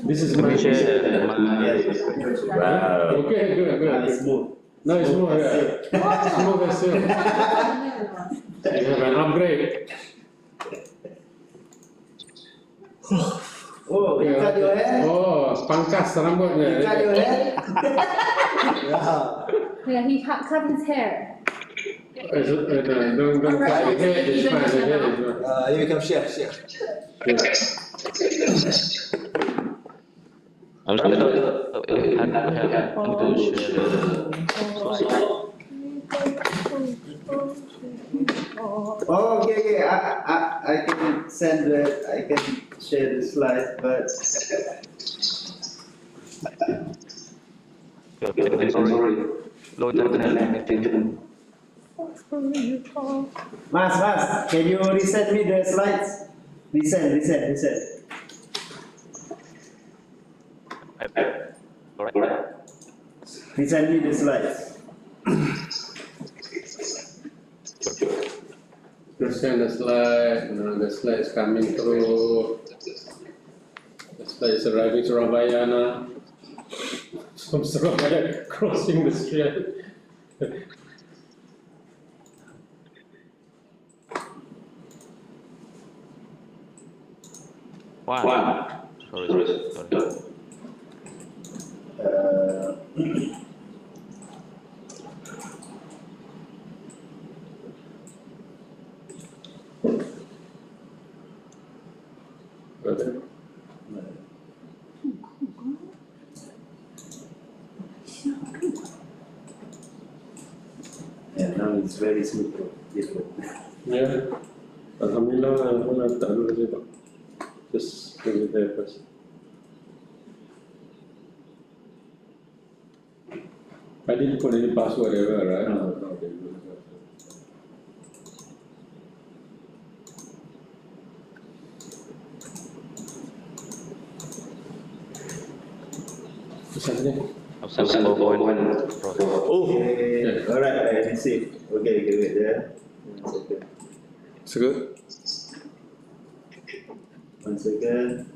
This is my wow. Okay, good. Smooth. No, it's smooth. Smooth as silk. You have an upgrade. Oh, you cut your hair? Oh, pangkas rambutnya. You cut your hair? Yeah, he cut his hair. Don't cut the hair. It's fine. The hair is fine. You become chef. I'm sorry, I have to share Oh, okay. I can send it. I can share the slide, but sorry. Low internet. Mas, can you resend me the slides? Resend. Alright. Resend me the slides. Present the slide. The slide is coming through. The slide is arriving Surabaya now. From Surabaya crossing the street. Wow. Sorry. Yeah, now it's very smooth. Yeah. Alhamdulillah, tak dulu saja. Just bring it there first. I didn't put any password ever, right? No. Oh, Okay. Alright, I receive. Okay, wait there. 1 second. it's good. 1 second.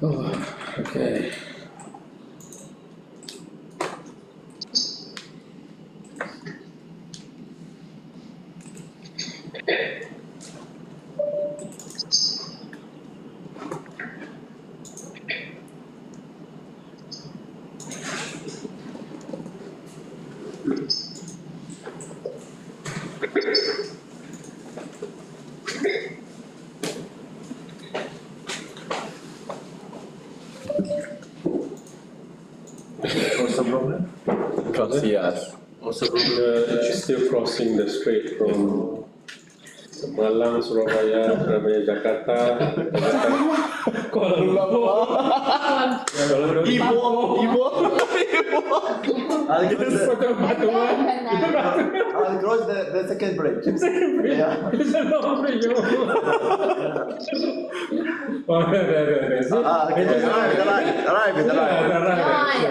Oh, okay. Yes. Still crossing the strait from Malang, Surabaya, Jakarta, Kuala Lumpur. Ibu. I'll cross the second bridge. Yeah. It's a long bridge.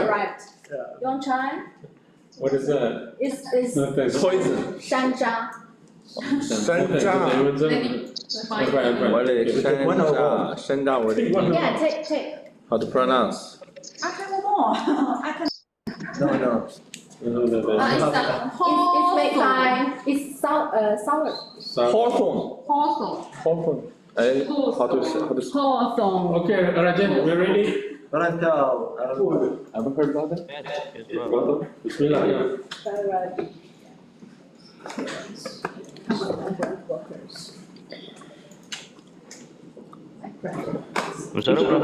Right. You want to try? What is that? It's Poison. Shanja. Yeah, take. How to pronounce? I can more. I can. No. It's made by sour. Hawthorne. Hawthorne. How to Hawthorne. Okay, Rajan, we're ready. Haven't heard about that? Bismillah, yeah.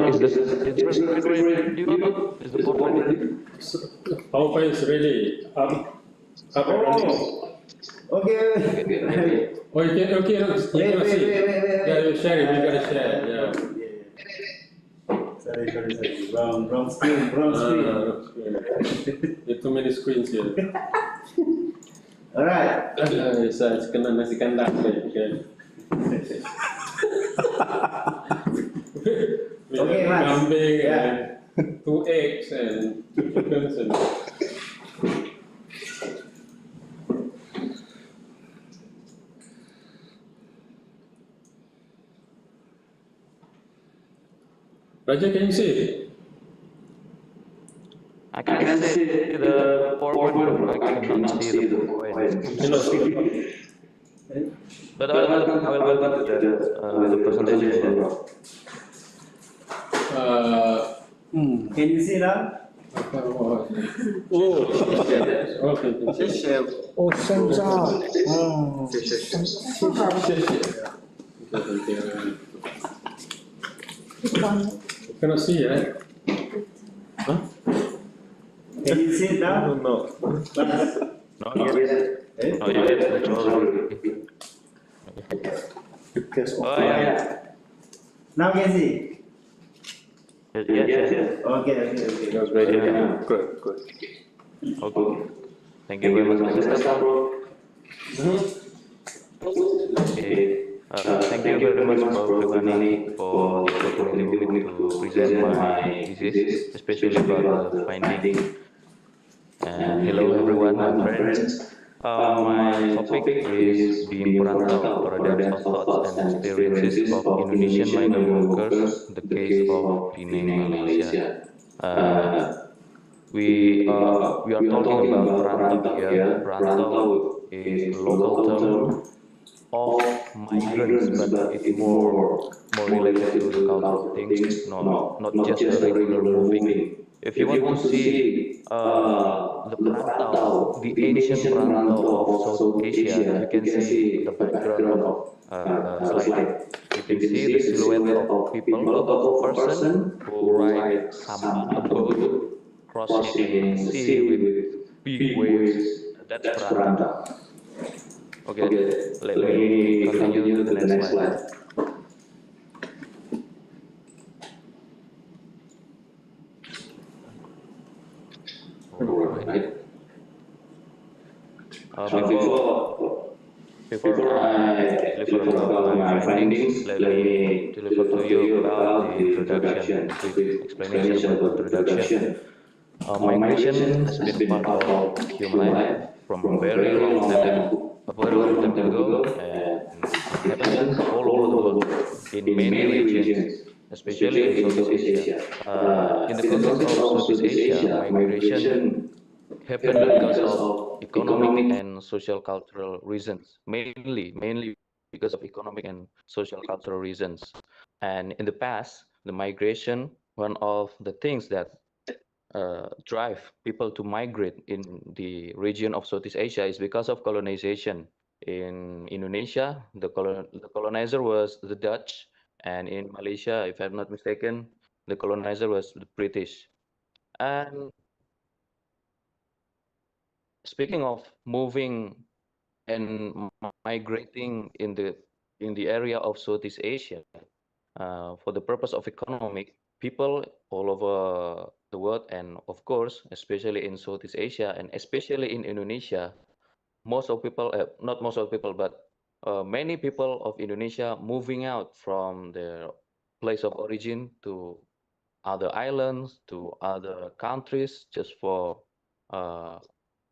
is this is the PowerPoint? PowerPoint is ready. Up and running. Okay. Oh, you can see. Yeah, you share it. You gotta share. Yeah. Sorry. Wrong screen. There are too many screens here. Alright. It's kena nasi kandar. Okay. We Okay, have Mas. kambing Yeah. and 2 eggs and 2 chickens and Raja, can you see? I can see the PowerPoint, but I cannot see the PowerPoint. Cannot see. But I'll go to that with the presentation, bro. Can you see now? Oh,谢谢。哦，山楂，哦，谢谢。谢谢。Cannot see, right? Can you see it now? No. Mas? Not yet. Not yet, actually. Oh, yeah. Now can see? Yes. Okay. That's great. Yeah. Good. Okay. Thank you very much, Mr. Bro. Okay. Thank you very much, Professor Reevany, for the opportunity to present my thesis, especially about the finding. And hello, everyone, my friends. My topic is being perantau, paradigms of thoughts and experiences of Indonesian migrant workers, the case of Penang, Malaysia. We are talking about perantau here. Perantau is a local term of migrants, but it's more related to the cultural things, not just the regular moving. If you want to see the perantau, the ancient perantau of South Asia, you can see the background of slide. You can see the silhouette of people, of a person who ride sampan, a boat crossing the sea with big waves. That's perantau. Okay, let me continue to the next slide. Alright. Before I deliver about my findings, let me deliver to you about the introduction, brief explanation about the introduction. Migration has been part of human life from a very long time ago, and it happens all over the world in many regions, especially in Southeast Asia. In the context of Southeast Asia, migration happened because of economic and social cultural reasons, mainly because of economic and social cultural reasons. And in the past, the migration, one of the things that drive people to migrate in the region of Southeast Asia is because of colonization. In Indonesia, the colonizer was the Dutch, and in Malaysia, if I'm not mistaken, the colonizer was the British. And speaking of moving and migrating in the area of Southeast Asia, for the purpose of economic, people all over the world, and of course, especially in Southeast Asia and especially in Indonesia, most of people, not most of people, but many people of Indonesia moving out from their place of origin to other islands, to other countries, just for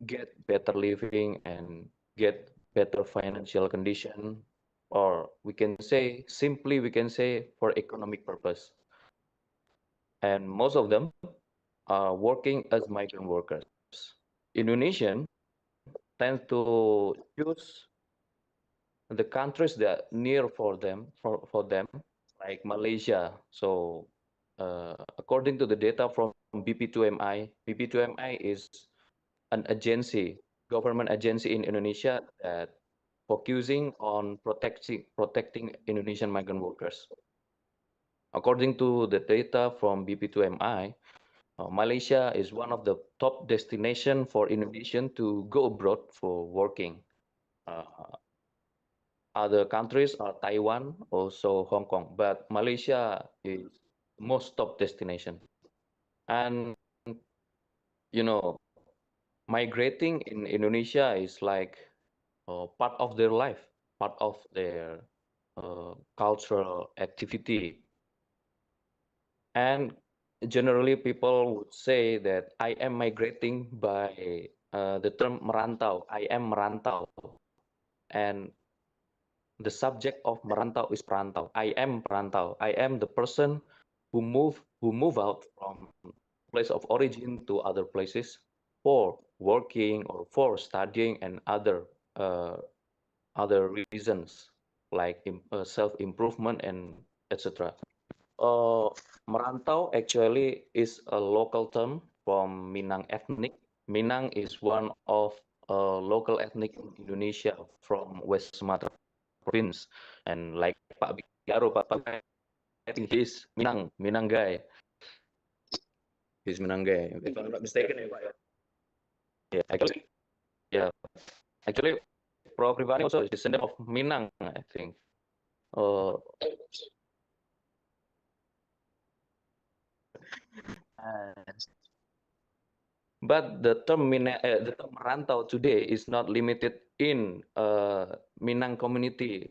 get better living and get better financial condition, or we can say for economic purpose. And most of them are working as migrant workers. Indonesian tend to choose the countries that near for them, like Malaysia. So according to the data from BP2MI, BP2MI is an agency, government agency in Indonesia that focusing on protecting Indonesian migrant workers. According to the data from BP2MI, Malaysia is one of the top destination for Indonesian to go abroad for working. Other countries are Taiwan, also Hong Kong, but Malaysia is most top destination. And you know, migrating in Indonesia is like part of their life, part of their cultural activity. And generally people would say that I am migrating by the term merantau. I am merantau. And the subject of merantau is perantau. I am perantau. I am the person who move out from place of origin to other places for working or for studying and other reasons like self-improvement and etc. Merantau actually is a local term from Minang ethnic. Minang is one of local ethnic in Indonesia from West Sumatra province, and like Pak Biaro, I think he's Minang guy. He's Minang guy, if I'm not mistaken, ya, Pak, ya. Yeah, actually, Prof. Reevany also is descendant of Minang, I think. Uh, But the term merantau today is not limited in Minang community.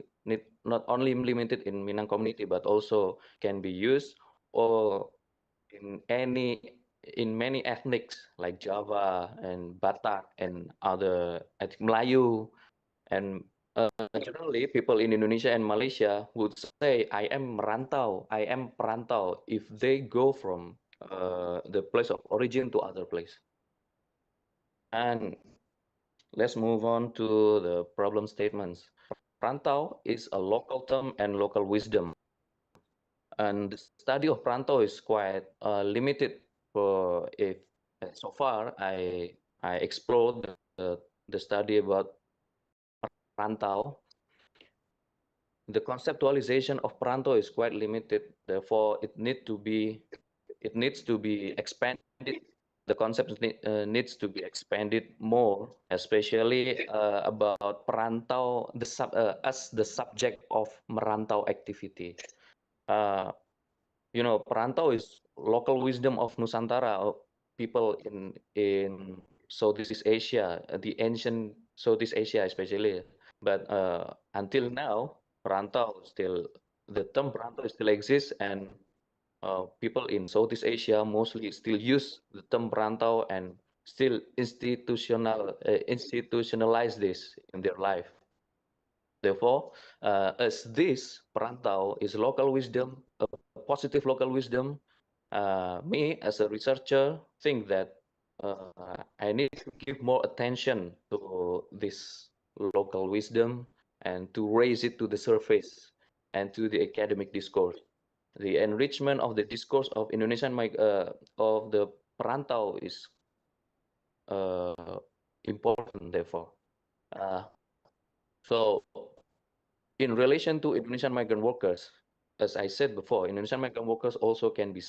Not only limited in Minang community, but also can be used or in many ethnics like Java and Batak and other ethnic Melayu. And generally, people in Indonesia and Malaysia would say, "I am merantau, I am perantau," if they go from the place of origin to other place. And let's move on to the problem statements. Perantau is a local term and local wisdom. And the study of perantau is quite limited. For if so far I explored the study about perantau. The conceptualization of perantau is quite limited. Therefore, it needs to be expanded. The concept needs to be expanded more, especially about perantau, as the subject of merantau activity. Perantau is local wisdom of Nusantara, of people in Southeast Asia, the ancient Southeast Asia especially. But until now, the term perantau still exists, and people in Southeast Asia mostly still use the term perantau and still institutionalize this in their life. Therefore, as this perantau is local wisdom, a positive local wisdom, me as a researcher think that I need to give more attention to this local wisdom and to raise it to the surface and to the academic discourse. The enrichment of the discourse of Indonesian of the perantau is important. Therefore, so in relation to Indonesian migrant workers, as I said before, Indonesian migrant workers also can be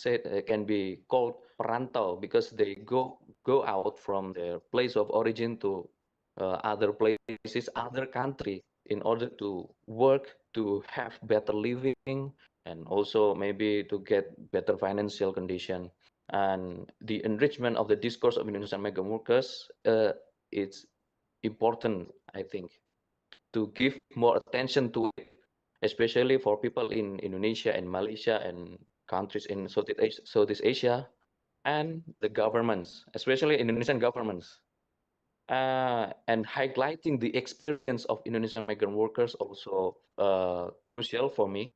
called perantau because they go out from their place of origin to other places, other country, in order to work, to have better living, and also maybe to get better financial condition. And the enrichment of the discourse of Indonesian migrant workers, it's important, I think, to give more attention to it, especially for people in Indonesia and Malaysia and countries in Southeast Asia, and the governments, especially Indonesian governments. And highlighting the experience of Indonesian migrant workers also crucial for me,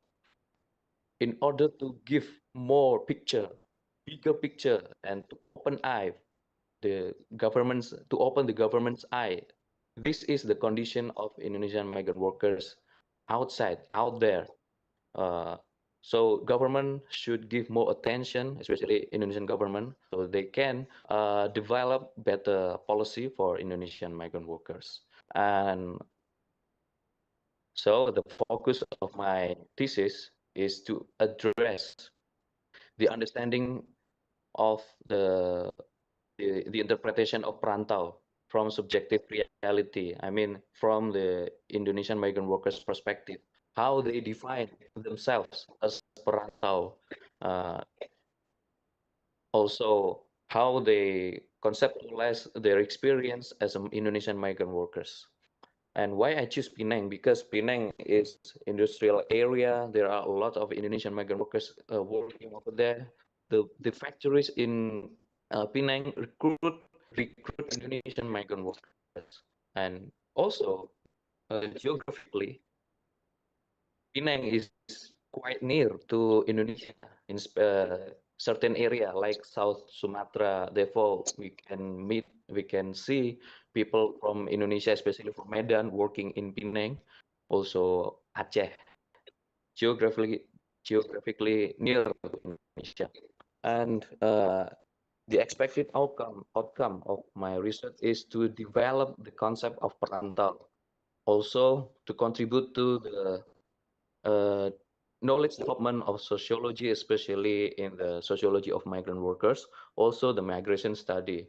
in order to give bigger picture, and to open the government's eye. This is the condition of Indonesian migrant workers out there. So government should give more attention, especially Indonesian government, so they can develop better policy for Indonesian migrant workers. And so the focus of my thesis is to address the understanding of the interpretation of perantau from subjective reality. I mean, from the Indonesian migrant workers' perspective, how they define themselves as perantau. Also, how they conceptualize their experience as Indonesian migrant workers. And why I choose Penang? Because Penang is industrial area. There are a lot of Indonesian migrant workers working over there. the factories in Penang recruit Indonesian migrant workers, and also geographically, Penang is quite near to Indonesia in certain area like South Sumatra. Therefore, we can see people from Indonesia, especially from Medan, working in Penang, also Aceh, geographically near to Indonesia. And the expected outcome of my research is to develop the concept of perantau, also to contribute to the knowledge development of sociology, especially in the sociology of migrant workers, also the migration study.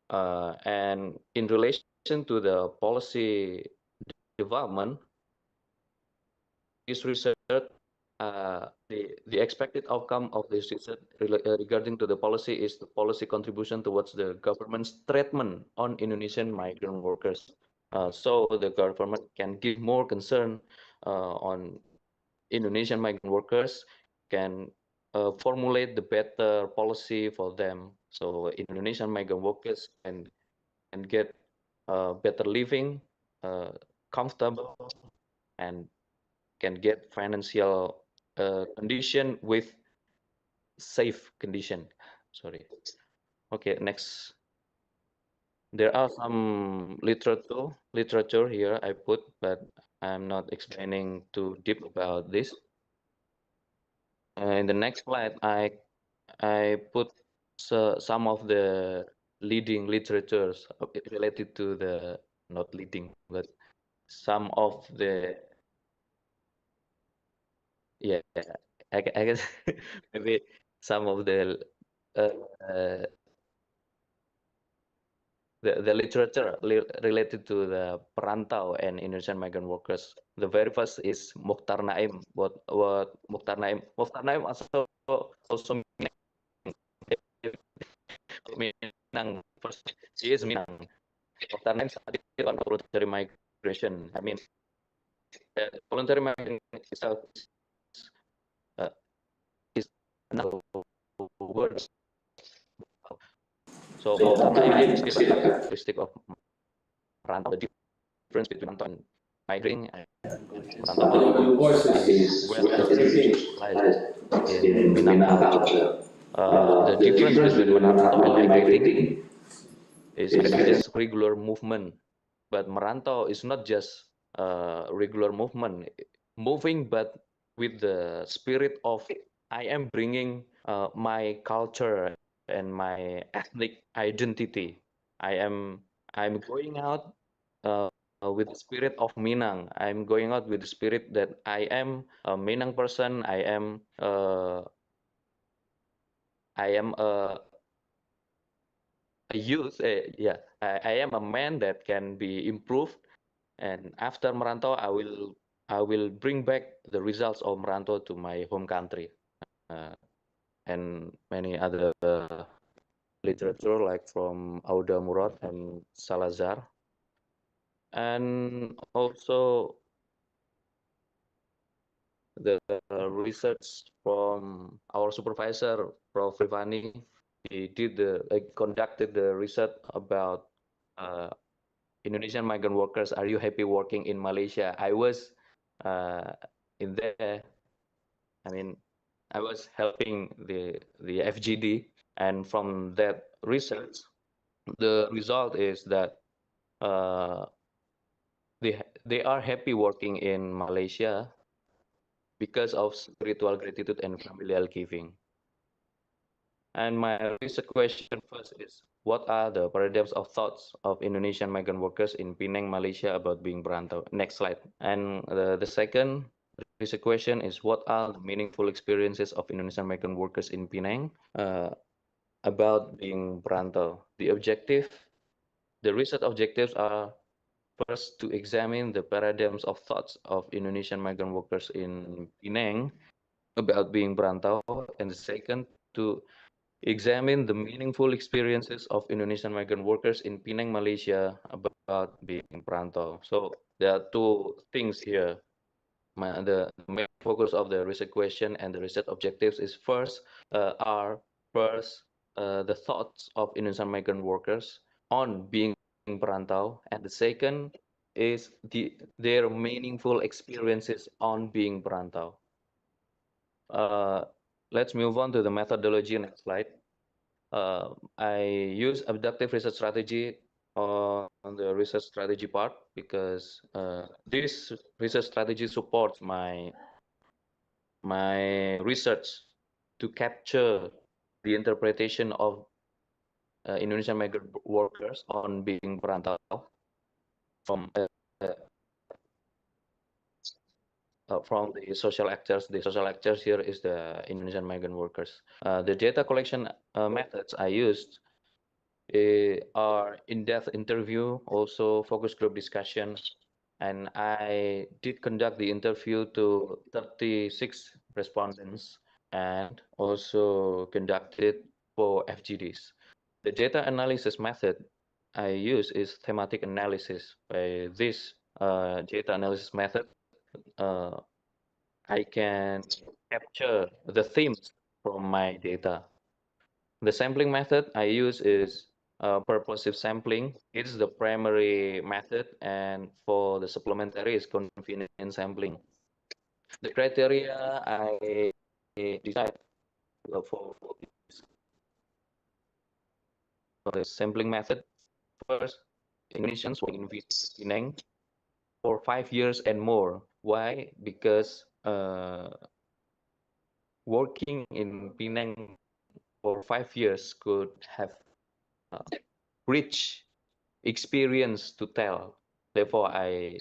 And in relation to the policy development, this research, the expected outcome of this research regarding to the policy is the policy contribution towards the government's treatment on Indonesian migrant workers. So the government can give more concern on Indonesian migrant workers, can formulate the better policy for them. So Indonesian migrant workers can get better living, comfortable, and can get financial condition with safe condition. Sorry. Okay, next. There are some literature here I put, but I'm not explaining too deep about this. In the next slide, I put some of the leading literatures related to the, not leading, but some of the, yeah, I guess maybe some of the the literature related to the perantau and Indonesian migrant workers. The very first is Mokhtar Naim. What Mokhtar Naim? Mokhtar Naim also Minang. First, he is Minang. Mokhtar Naim studied on voluntary migration. I mean, voluntary migration itself is another word. So Mokhtar Naim is characteristic of perantau, the difference between perantau and migrating and perantau. Your voice is well in Minang culture. The difference between merantau and migrating is just regular movement, but merantau is not just regular movement, moving, but with the spirit of I am bringing my culture and my ethnic identity. I'm going out with the spirit of Minang. I'm going out with the spirit that I am a Minang person. I am a youth. I am a man that can be improved. And after merantau, I will bring back the results of merantau to my home country, and many other literature like from Auda Murad and Salazar, and also the research from our supervisor, Prof. Reevany. He conducted the research about Indonesian migrant workers. Are you happy working in Malaysia? I was in there. I mean, I was helping the FGD, and from that research, the result is that they are happy working in Malaysia because of spiritual gratitude and familial giving. And my research question first is, what are the paradigms of thoughts of Indonesian migrant workers in Penang, Malaysia about being perantau? Next slide. And the second research question is, what are the meaningful experiences of Indonesian migrant workers in Penang about being perantau? The research objectives are first to examine the paradigms of thoughts of Indonesian migrant workers in Penang about being perantau, and the second to examine the meaningful experiences of Indonesian migrant workers in Penang, Malaysia about being perantau. So there are two things here. The main focus of the research question and the research objectives is first are First, the thoughts of Indonesian migrant workers on being perantau, and the second is their meaningful experiences on being perantau. Let's move on to the methodology. Next slide. I use abductive research strategy on the research strategy part because this research strategy supports my research to capture the interpretation of Indonesian migrant workers on being perantau from the social actors. The social actors here is the Indonesian migrant workers. The data collection methods I used are in-depth interview, also focus group discussion, and I did conduct the interview to 36 respondents and also conducted 4 FGDs. The data analysis method I use is thematic analysis. By this data analysis method, I can capture the themes from my data. The sampling method I use is purposive sampling. It's the primary method, and for the supplementary is convenient sampling. The criteria I decide for the sampling method: first, Indonesians working in Penang for 5 years and more. Why? Because working in Penang for 5 years could have rich experience to tell. Therefore, I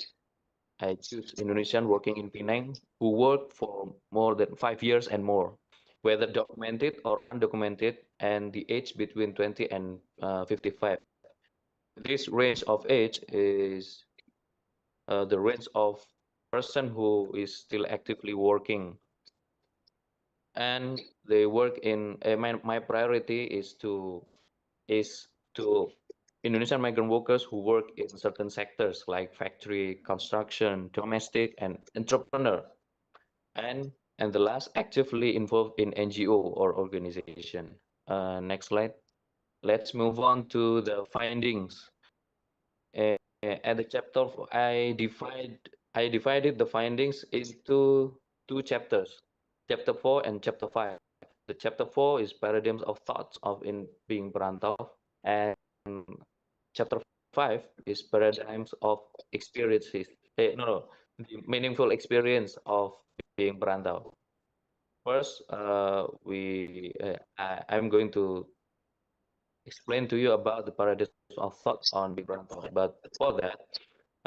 choose Indonesian working in Penang who work for more than 5 years and more, whether documented or undocumented, and the age between 20 and 55. This range of age is the range of person who is still actively working, and they work in my priority is to Indonesian migrant workers who work in certain sectors like factory, construction, domestic, and entrepreneur, and the last, actively involved in NGO or organization. Next slide. Let's move on to the findings. At the chapter, I divided the findings into 2 chapters, chapter 4 and chapter 5. The chapter 4 is paradigms of thoughts of being perantau, and chapter 5 is paradigms of experiences. The meaningful experience of being perantau. First, I'm going to explain to you about the paradigms of thoughts on being perantau. But before that,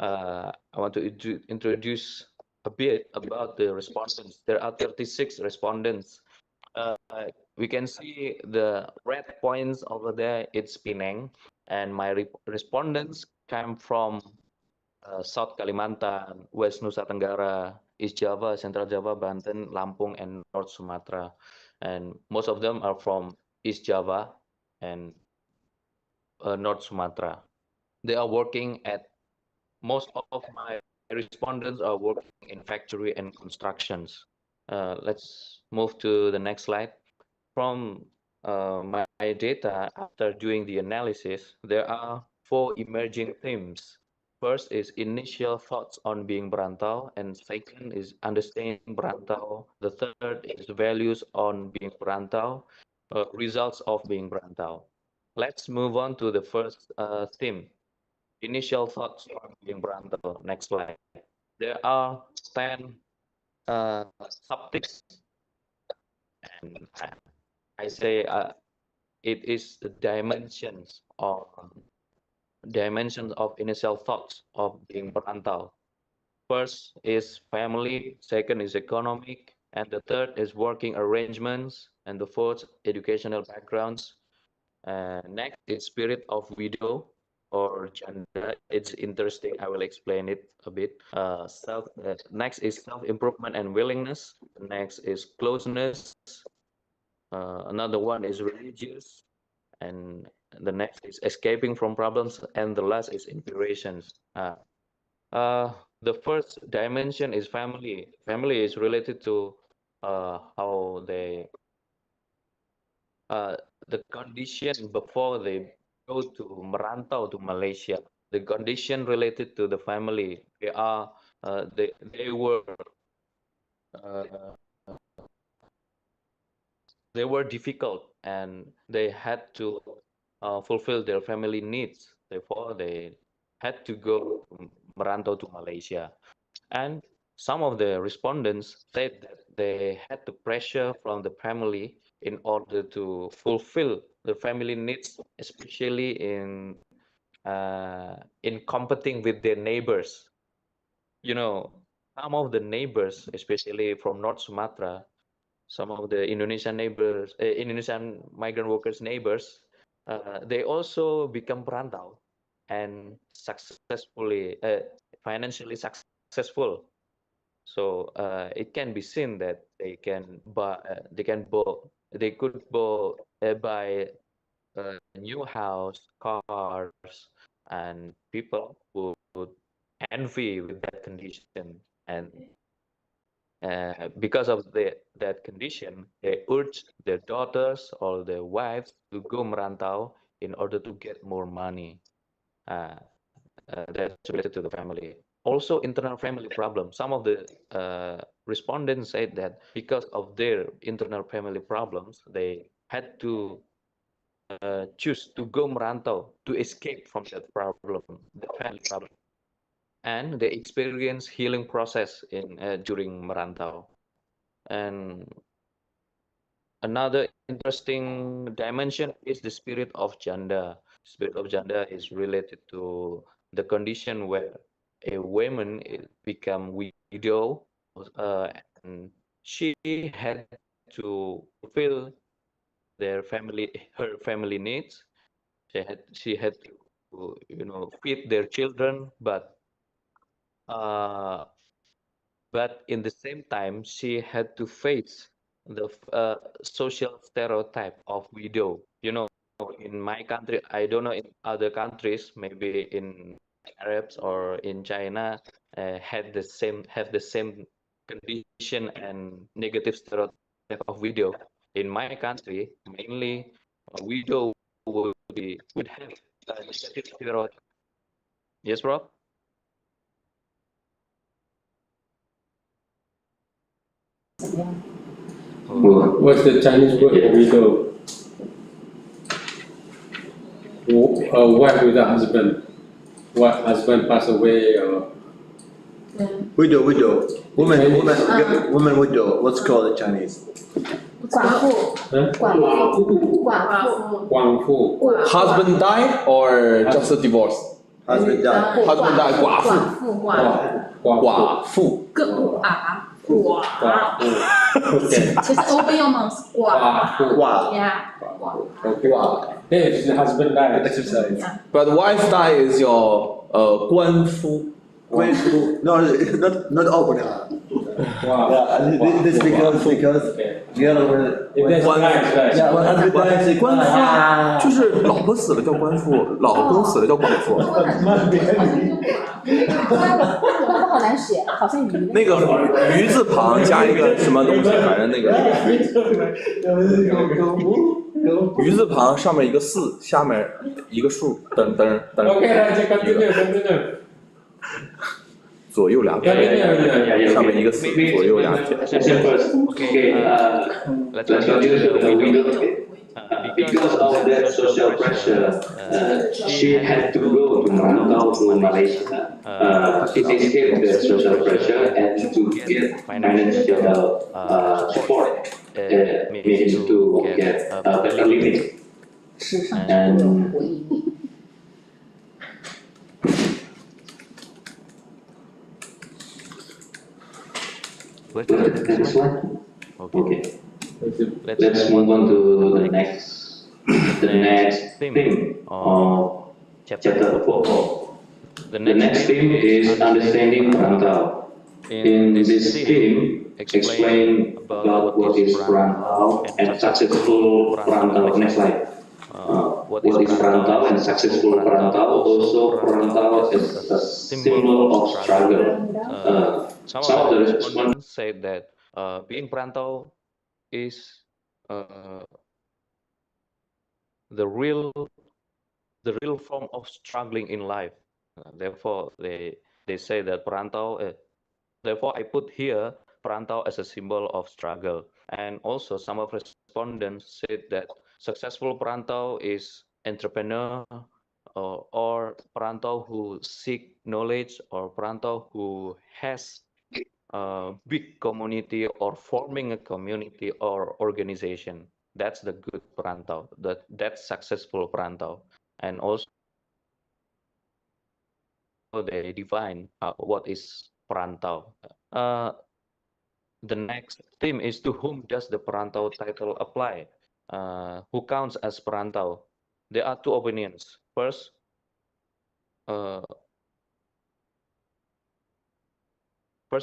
I want to introduce a bit about the respondents. There are 36 respondents. We can see the red points over there. It's Penang, and my respondents come from South Kalimantan, West Nusa Tenggara, East Java, Central Java, Banten, Lampung, and North Sumatra. And most of them are from East Java and North Sumatra. They are working at, most of my respondents are working in factory and constructions. Let's move to the next slide. From my data, after doing the analysis, there are 4 emerging themes. First is initial thoughts on being perantau, and second is understanding perantau. The third is values on being perantau, results of being perantau. Let's move on to the first theme, initial thoughts on being perantau. Next slide. There are 10 subthemes, and I say it is the dimensions of initial thoughts of being perantau. First is family, second is economic, and the third is working arrangements, and the fourth, educational backgrounds. Next is spirit of widow or gender. It's interesting. I will explain it a bit. Next is self-improvement and willingness. Next is closeness. Another one is religious, and the next is escaping from problems, and the last is inspirations. The first dimension is family. Family is related to how they the condition before they go to merantau to Malaysia, the condition related to the family, they were uh, they were difficult and they had to fulfill their family needs. Therefore, they had to go merantau to Malaysia. And some of the respondents said that they had the pressure from the family in order to fulfill the family needs, especially in competing with their neighbors. You know, some of the neighbors, especially from North Sumatra, some of the Indonesian neighbors, Indonesian migrant workers neighbors, they also become perantau and financially successful. So it can be seen that they could buy a new house, cars, and people would envy with that condition. And because of that condition, they urge their daughters or their wives to go merantau in order to get more money. That's related to the family. Also, internal family problems. Some of the respondents said that because of their internal family problems, they had to choose to go merantau to escape from that problem, the family problem, and they experience healing process during merantau. And another interesting dimension is the spirit of janda. Spirit of janda is related to the condition where a woman become widow, and she had to fulfill her family needs. She had to feed their children, uh, but in the same time she had to face the social stereotype of widow. In my country, I don't know in other countries, maybe in Arabs or in China, have the same condition and negative stereotype of widow. In my country, mainly widow would have a negative stereotype. Yes, bro? What's the Chinese word for widow? A wife with a husband. What husband passed away or Widow. Woman widow. What's called in Chinese? 寡妇， huh? 寡妇， Husband died or just a divorce? Husband died. Husband died. 寡妇。寡妇。Okay. Just open your mouth. 寡妇 Yeah. Okay. If the husband died. Exercise. But wife die is your 官夫. No, not open. Wow. This because Okay. the other one. If that's right. Yeah, 100 dies. 官夫就是老婆死了叫官夫，老公死了叫寡妇。寡妇好难写，好像鱼。那个鱼字旁加一个什么东西，反正那个鱼字旁上面一个四，下面一个数，等。Okay, continue. 左右两撇，上面一个四，左右两撇。 Okay, let's continue the video. Because of that social pressure, she had to go to merantau to Malaysia to escape the social pressure and to get financial support, meaning to get a better living. 史上最有回忆。 What's the next one? Okay. Let's move on to the next theme of chapter 4. The next theme is understanding perantau. In this theme, explain about what is perantau and successful perantau. Next slide. What is perantau and successful perantau? Also, perantau is a symbol of struggle. Some of the respondents said that being perantau is the real form of struggling in life. Therefore, they say that perantau. Therefore, I put here perantau as a symbol of struggle. And also, some of respondents said that successful perantau is entrepreneur or perantau who seek knowledge or perantau who has a big community or forming a community or organization. That's the good perantau. That's successful perantau. And also they define what is perantau. The next theme is to whom does the perantau title apply? Who counts as perantau? There are two opinions. First,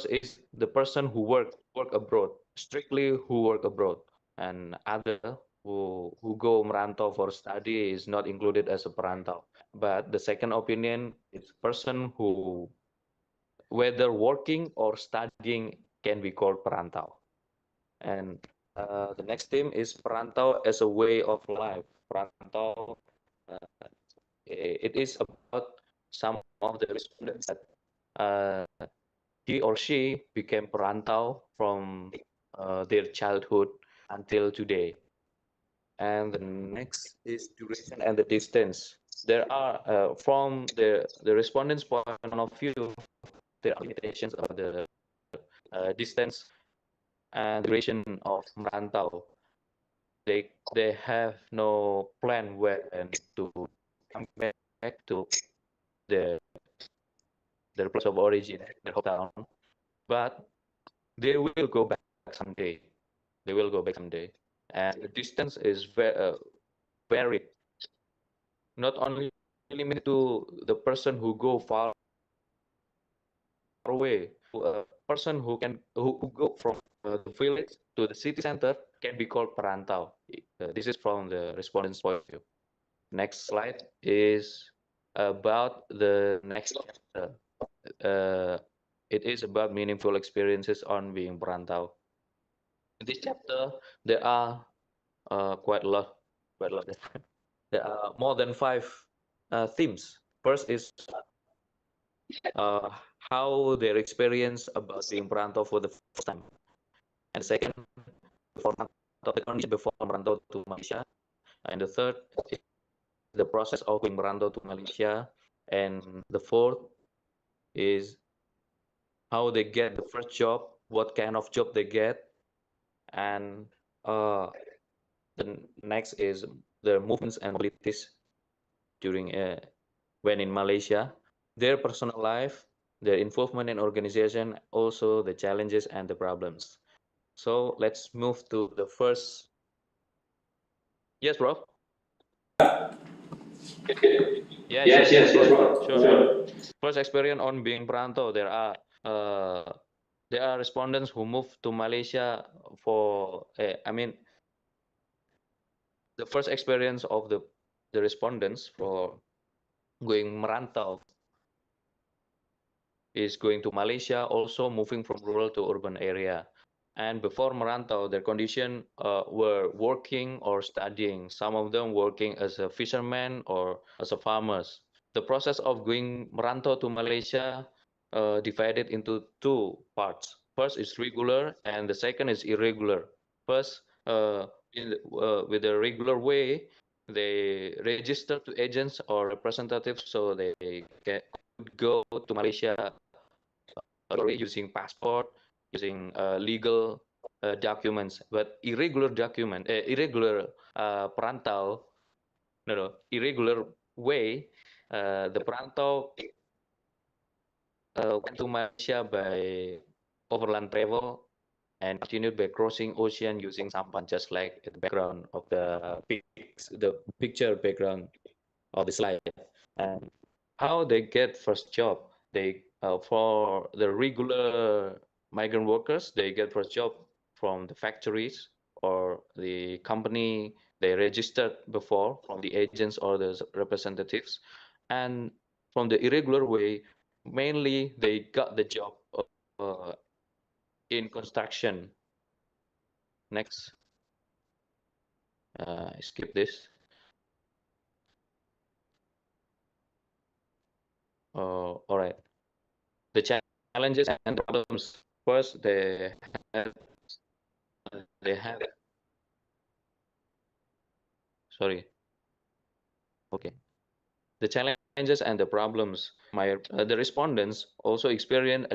is the person who work abroad, strictly who work abroad, and other who go merantau for study is not included as a perantau. But the second opinion is person who whether working or studying can be called perantau. And the next theme is perantau as a way of life. Perantau, it is about some of the respondents that he or she became perantau from their childhood until today. And the next is duration and the distance. There are, from the respondents' point of view, there are limitations of the distance and duration of merantau. They have no plan when to come back to their place of origin, their hometown, but they will go back someday. They will go back someday, and the distance is varied. Not only limited to the person who go far away. A person who go from the village to the city center can be called perantau. This is from the respondent's point of view. Next slide is about the next chapter. It is about meaningful experiences on being perantau. In this chapter, there are quite a lot. There are more than 5 themes. First is how their experience about being perantau for the first time. And second, the condition before merantau to Malaysia. And the third is the process of being merantau to Malaysia. And the fourth is how they get the first job, what kind of job they get. And the next is the movements and mobilities during when in Malaysia, their personal life, their involvement in organization, also the challenges and the problems. So let's move to the first. Yes, bro. Yes, bro. Sure. First experience on being perantau. There are respondents who moved to Malaysia for. I mean, the first experience of the respondents for going merantau is going to Malaysia, also moving from rural to urban area. And before merantau, their condition were working or studying. Some of them working as a fisherman or as a farmers. The process of going merantau to Malaysia divided into 2 parts. First is regular, and the second is irregular. First, with the regular way, they register to agents or representatives, so they could go to Malaysia using passport, using legal documents. But irregular perantau, irregular way, the perantau went to Malaysia by overland travel and continued by crossing ocean using sampan, just like the background of the picture background of the slide. And how they get first job? They for the regular migrant workers, they get first job from the factories or the company they registered before, from the agents or the representatives. And from the irregular way, mainly they got the job in construction. Next, skip this. All right. The challenges and the problems. First, they have sorry. Okay. The challenges and the problems. The respondents also experience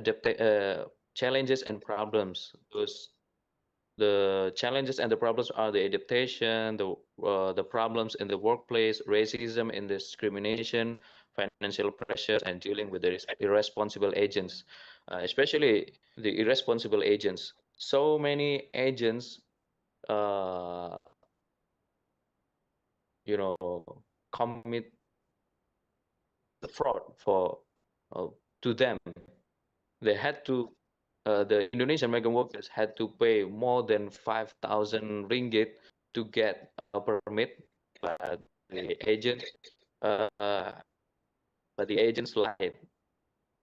challenges and problems. The challenges and the problems are the adaptation, the problems in the workplace, racism and discrimination, financial pressures, and dealing with the irresponsible agents, especially the irresponsible agents. So many agents, uh, commit the fraud to them. They had to the Indonesian migrant workers had to pay more than 5,000 ringgit to get a permit, but the agent, uh, but the agents lied,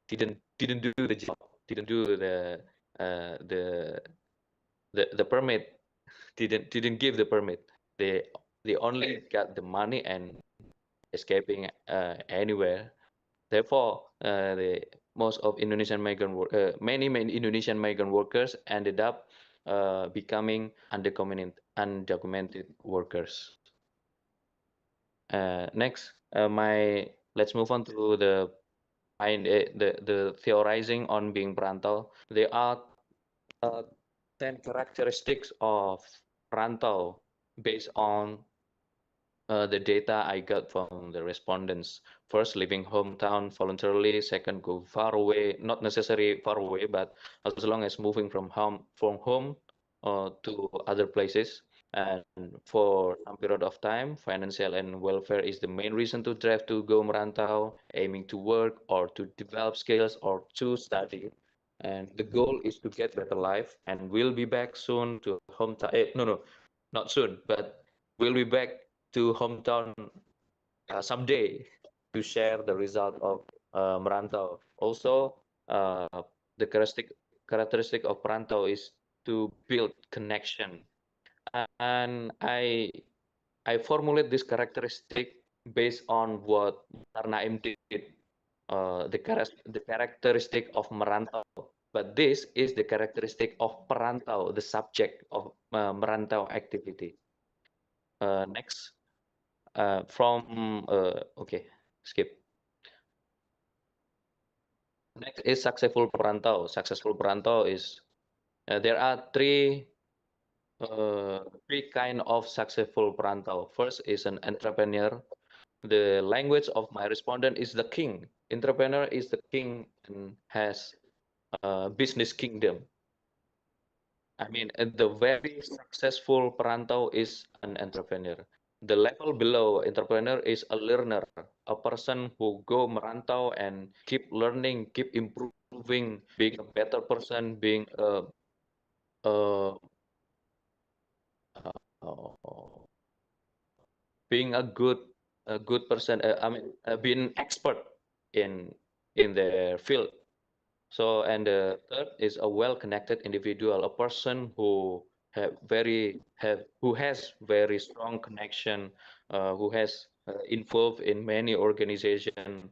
didn't do the job, didn't do uh, the the permit, didn't give the permit. They only got the money and escaping anywhere. Therefore, the most of Indonesian many Indonesian migrant workers ended up becoming undocumented workers. Next, let's move on to the theorizing on being perantau. There are 10 characteristics of perantau based on the data I got from the respondents. First, leaving hometown voluntarily. Second, go far away, not necessarily far away, but as long as moving from home to other places. And for some period of time, financial and welfare is the main reason to drive to go merantau, aiming to work or to develop skills or to study. And the goal is to get better life, and we'll be back soon to hometown. No, not soon, but we'll be back to hometown someday to share the result of merantau. Also, the characteristic of perantau is to build connection, and I formulate this characteristic based on what Naim did. The characteristic of merantau, but this is the characteristic of perantau, the subject of merantau activity. Next. Okay, skip. Next is successful perantau. Successful perantau is there are three kind of successful perantau. First is an entrepreneur. The language of my respondent is the king. Entrepreneur is the king and has a business kingdom. I mean, the very successful perantau is an entrepreneur. The level below entrepreneur is a learner, a person who go merantau and keep learning, keep improving, being a better person, being uh, being a good person. Being expert in their field. So, and the third is a well-connected individual, a person who who has very strong connection, who has involved in many organization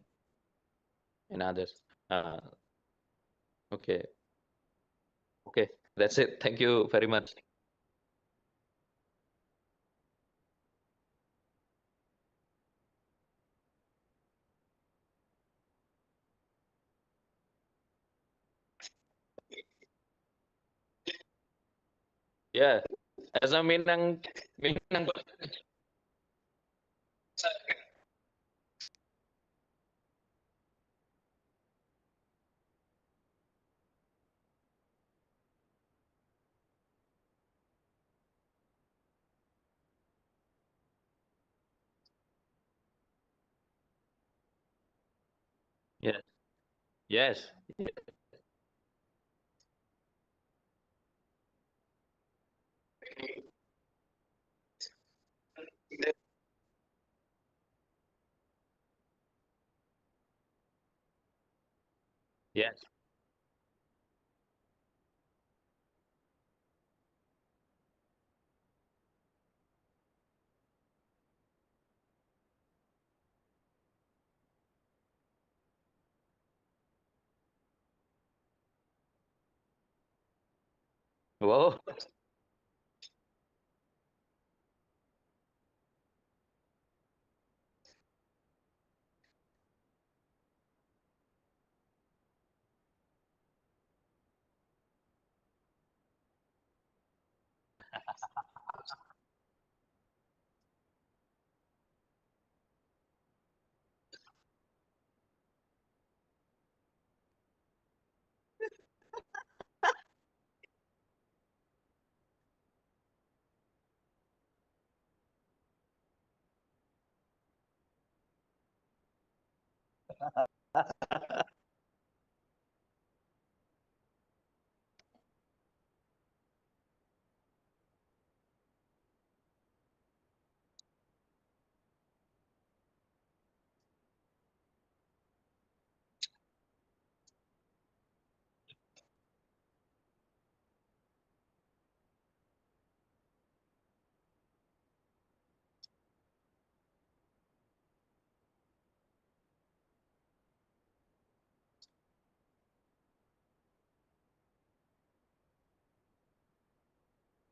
and others. Okay, okay, that's it. Thank you very much. Yeah, as a Minang. Yes, yes, yes. Wow.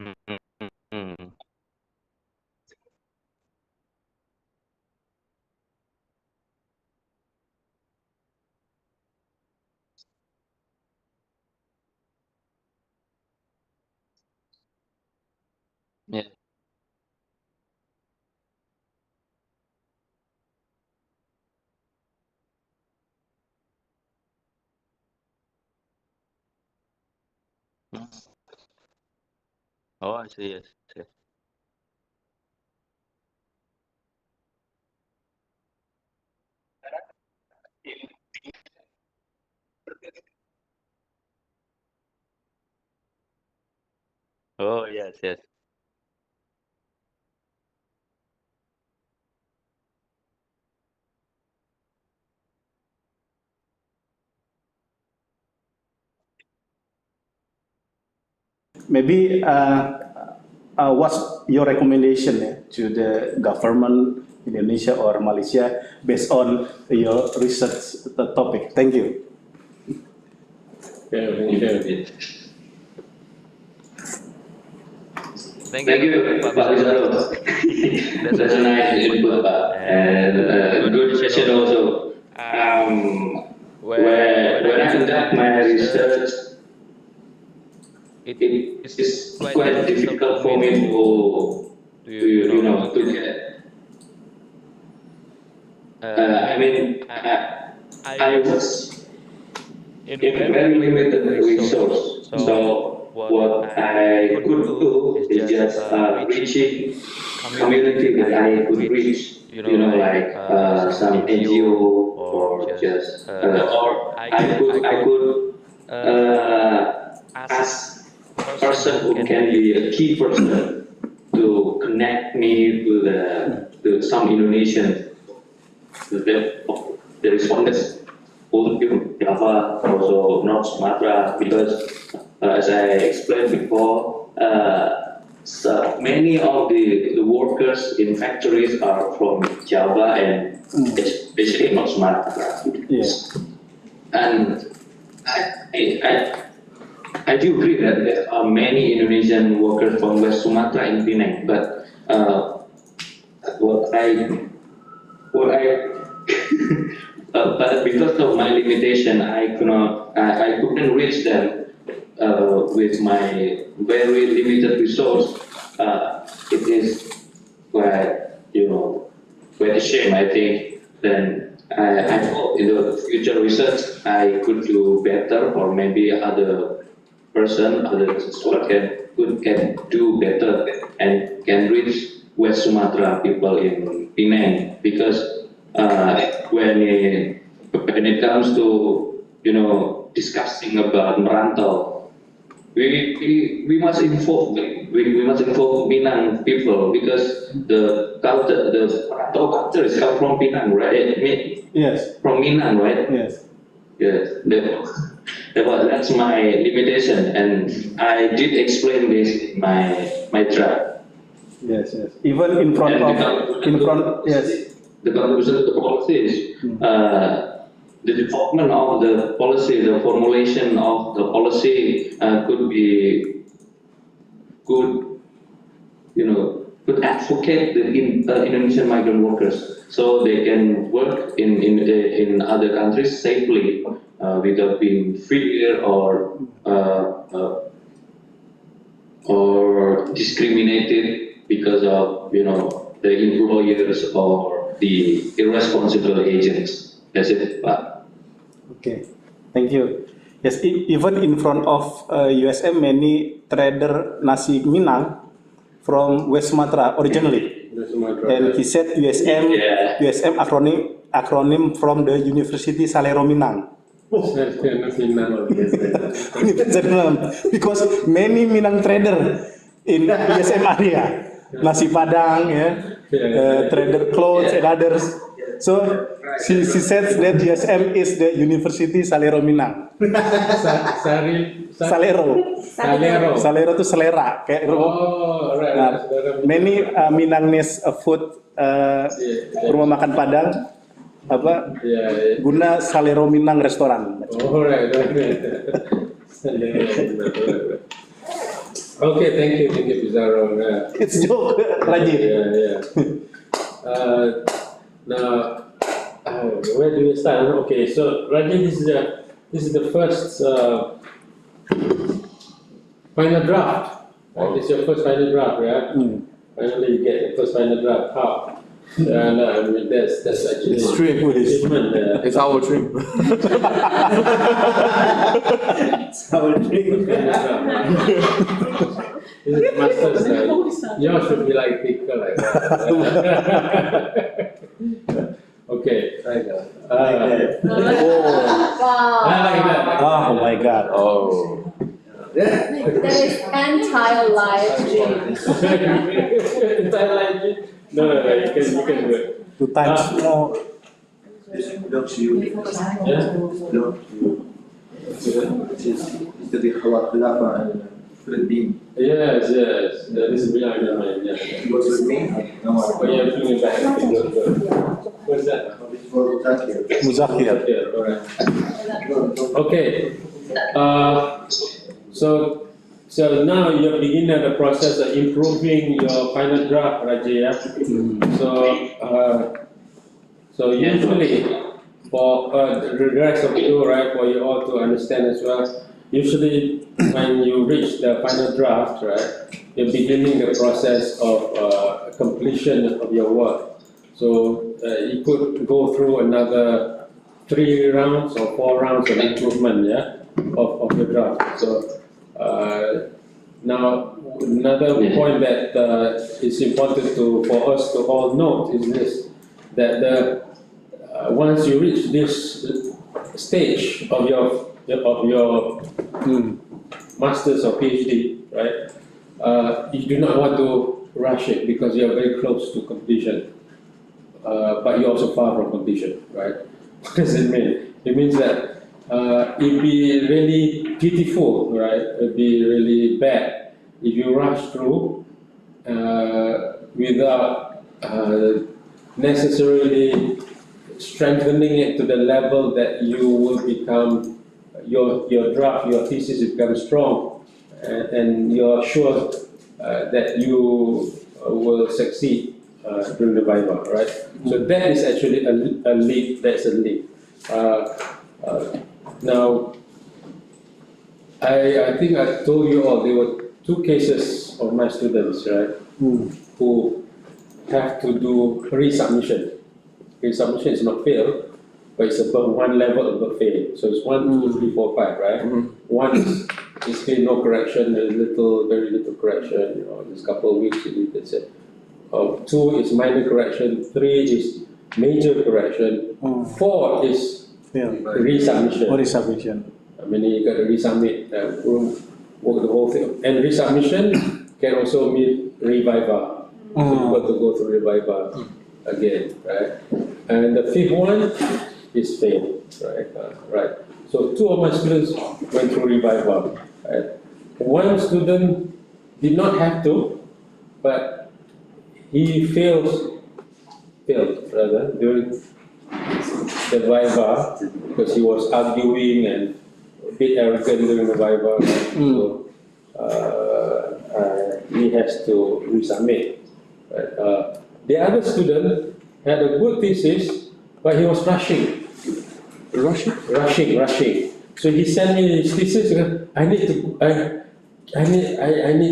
Mm, mm, mm, mm. Yeah. Mm. Oh, I see. Yes. Yes. Oh, yes. Yes. Maybe what's your recommendation to the government Indonesia or Malaysia based on your research topic? Thank you. Okay. Thank Thank you, you, Pak Pak Wisnu. Wisnu. That's a That's a nice nice input, input, Pak, Pak, and and good good question question also. also. When I When I conduct conduct my my research, research, it it is is quite quite difficult for difficult me for me to to get. get. I I mean, mean, I I was was in in very very limited limited resource. resource. So So what what I I could could do do is is just just reaching reaching community that community that I I could could reach. reach, you know, Like like some some NGO NGO or or just just, or or I could ask ask person person who who can can be be a key person to connect me to some Indonesian the respondents both in Java, also North Sumatra, because as I explained before, so many of the workers in factories are from Java and especially North Sumatra. Yes. And I do agree that there are many Indonesian workers from West Sumatra in Penang, but what I but because of my limitation, I couldn't reach them with my very limited resource. It is quite, quite a shame, I think. Then I hope in the future research I could do better, or maybe other person, other scholar can do better and can reach West Sumatra people in Penang, because when it comes to discussing about merantau, we must involve we must involve Minang people, because the merantau culture is come from Penang, right? Yes. From Minang, right? Yes. Yes, that's my limitation, and I did explain this in my draft. Yes. Yes. Even in front of yes. The contribution to the policies, the development of the policy, the formulation of the policy could be could, could advocate the Indonesian migrant workers so they can work in other countries safely without being feared or discriminated because of the employers or the irresponsible agents. That's it, Pak. Okay, thank you. Yes, even in front of USM, many trader nasi Minang from West Sumatra originally. And he said USM acronym from the Universiti Salero Minang. Because many Minang trader in USM area, nasi Padang, trader clothes and others. So she says that USM is the University Salero Minang. Salero itu selera kayak many Minangese food rumah makan Padang guna Salero Minang restoran. Okay, thank you Pizarro. It's joke, Rajiv. Now, where do we start? Okay, so Rajiv, this is the first final draft. Right? This is your first final draft, right? Finally, you get the first final draft. How? I mean, that's actually it's dream. It's our dream. It's our dream. This is master's like, yours should be like thicker like that. Okay, like that. Wow. I like that. Oh my God. Oh. That is entire-life dream. Entire life dream? No, you can do it. 2 times more. Yes, that is behind the mind, yeah. What's his name? Oh, yeah, bring it back. What's that? Muzakir. Yeah, alright. Okay. So now you're beginning the process of improving your final draft, Raja. So usually for the rest of you, right, for you all to understand as well, usually when you reach the final draft, right, you're beginning the process of completion of your work. So you could go through another 3 rounds or 4 rounds of improvement, of your draft. So now another point that is important for us to all note is this: that once you reach this stage of your master's or PhD, right? You do not want to rush it because you are very close to completion, but you're also far from completion, right? What does it mean? It means that it'd be really pitiful, right? It'd be really bad if you rush through without necessarily strengthening it to the level that you will become, your draft, your thesis become strong, and you're sure that you will succeed during the Viva, right? So that is actually a leap. That's a leap. Now, I think I told you all there were 2 cases of my students, right, who have to do resubmission. Resubmission is not fail, but it's above 1 level above fail. So it's 1, 2, 3, 4, 5, right? 1 is basically no correction, very little correction, just a couple of weeks you did it. 2 is minor correction, 3 is major correction, 4 is resubmission. Resubmission. I mean, you got to resubmit, work the whole thing. And resubmission can also mean reviva. So you've got to go through reviva again, right? And the 5th one is fail, right? So 2 of my students went through reviva, right? 1 student did not have to, but he failed during the Viva because he was arguing and a bit arrogant during the Viva. Right? So he has to resubmit. Right? The other student had a good thesis, but he was rushing. Rushing. So he sent me his thesis. I need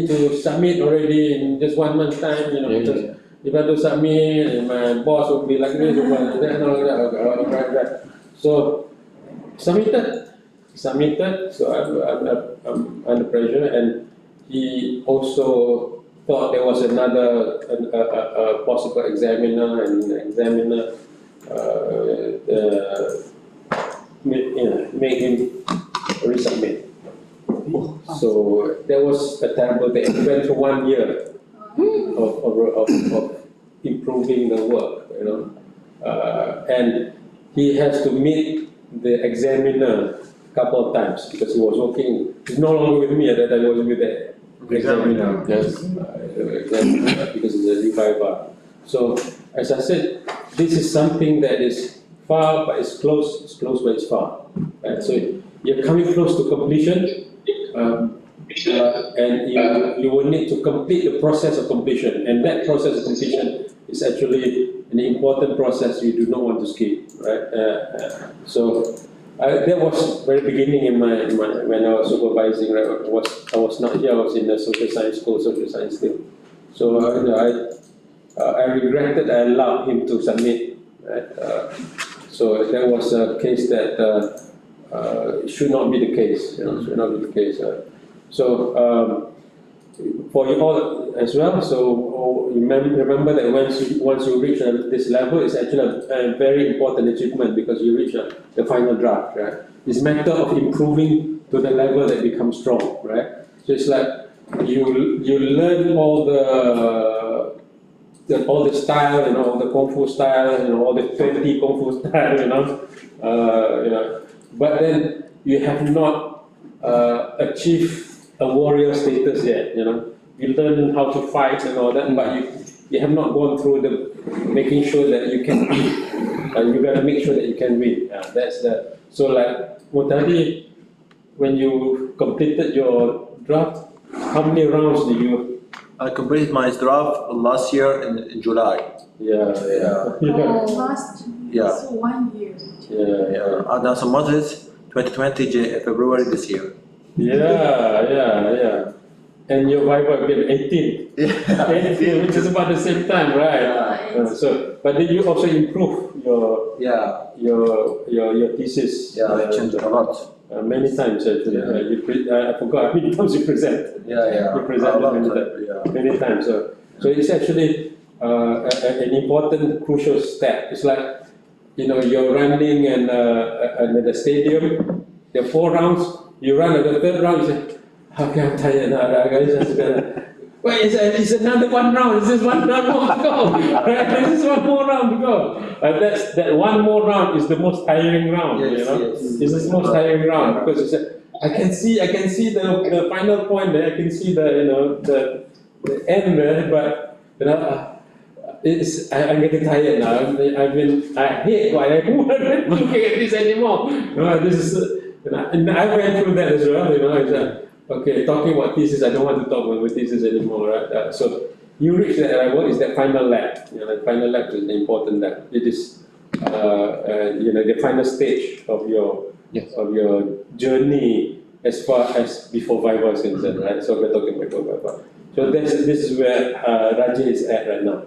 to submit already in just 1 month's time. Because if I don't submit, my boss will be like this, that. So submitted. So I'm under pressure, and he also thought there was another a possible examiner, and the examiner made him resubmit. So that was a terrible thing. It went through 1 year of improving the work, and he has to meet the examiner a couple of times because he was working. He's no longer with me at that time. He was with the examiner. Yes, examiner, because it's a reviver. So as I said, this is something that is far, but it's close. It's close, but it's far. Right? So you're coming close to completion, and you will need to complete the process of completion. And that process of completion is actually an important process you do not want to skip. Right? So that was very beginning in my when I was supervising. Right? I was not here. I was in the social science school, social science still. So I regretted I allowed him to submit. Right? So that was a case that should not be the case. Should not be the case. So for you all as well. So remember that once you reach this level, it's actually a very important achievement because you reach the final draft. Right? It's a matter of improving to the level that becomes strong. Right? So it's like you learn all the style, all the kung fu style, all the 20 kung fu style, but then you have not achieved a warrior status yet, You learn how to fight and all that, but you have not gone through the making sure that you can win. You got to make sure that you can win. That's the so like Mutadi, when you completed your draft, how many rounds did you? I completed my draft last year in July. Yeah. Last, Yeah. so 1 year. Yeah. I done some modules 2020 February this year. Yeah. And your Viva became 18. Yeah. 18, which is about the same time, right? But did you also improve your thesis? Yeah, I changed a lot. Many times actually. I forgot how many times you present. Yeah. You presented many times. So it's actually an important, crucial step. It's like you're running and at the stadium. There are 4 rounds. You run at the 3rd round. You say, "Okay, I'm tired now. Wait, it's another 1 round. This is 1 round more to go. Right? This is 1 more round to go." That 1 more round is the most tiring round. Yes. This is the most tiring round because I can see the final point there. I can see the end there, but I'm getting tired now. I hate why I don't want to look at this anymore. This is and I went through that as well. It's like, okay, talking about thesis, I don't want to talk about thesis anymore. Right? So you reach that. What is that final lap? The final lap is an important lap. It is the final stage of your journey as far as before Viva is concerned, right? So we're talking about Viva. So this is where Raja is at right now.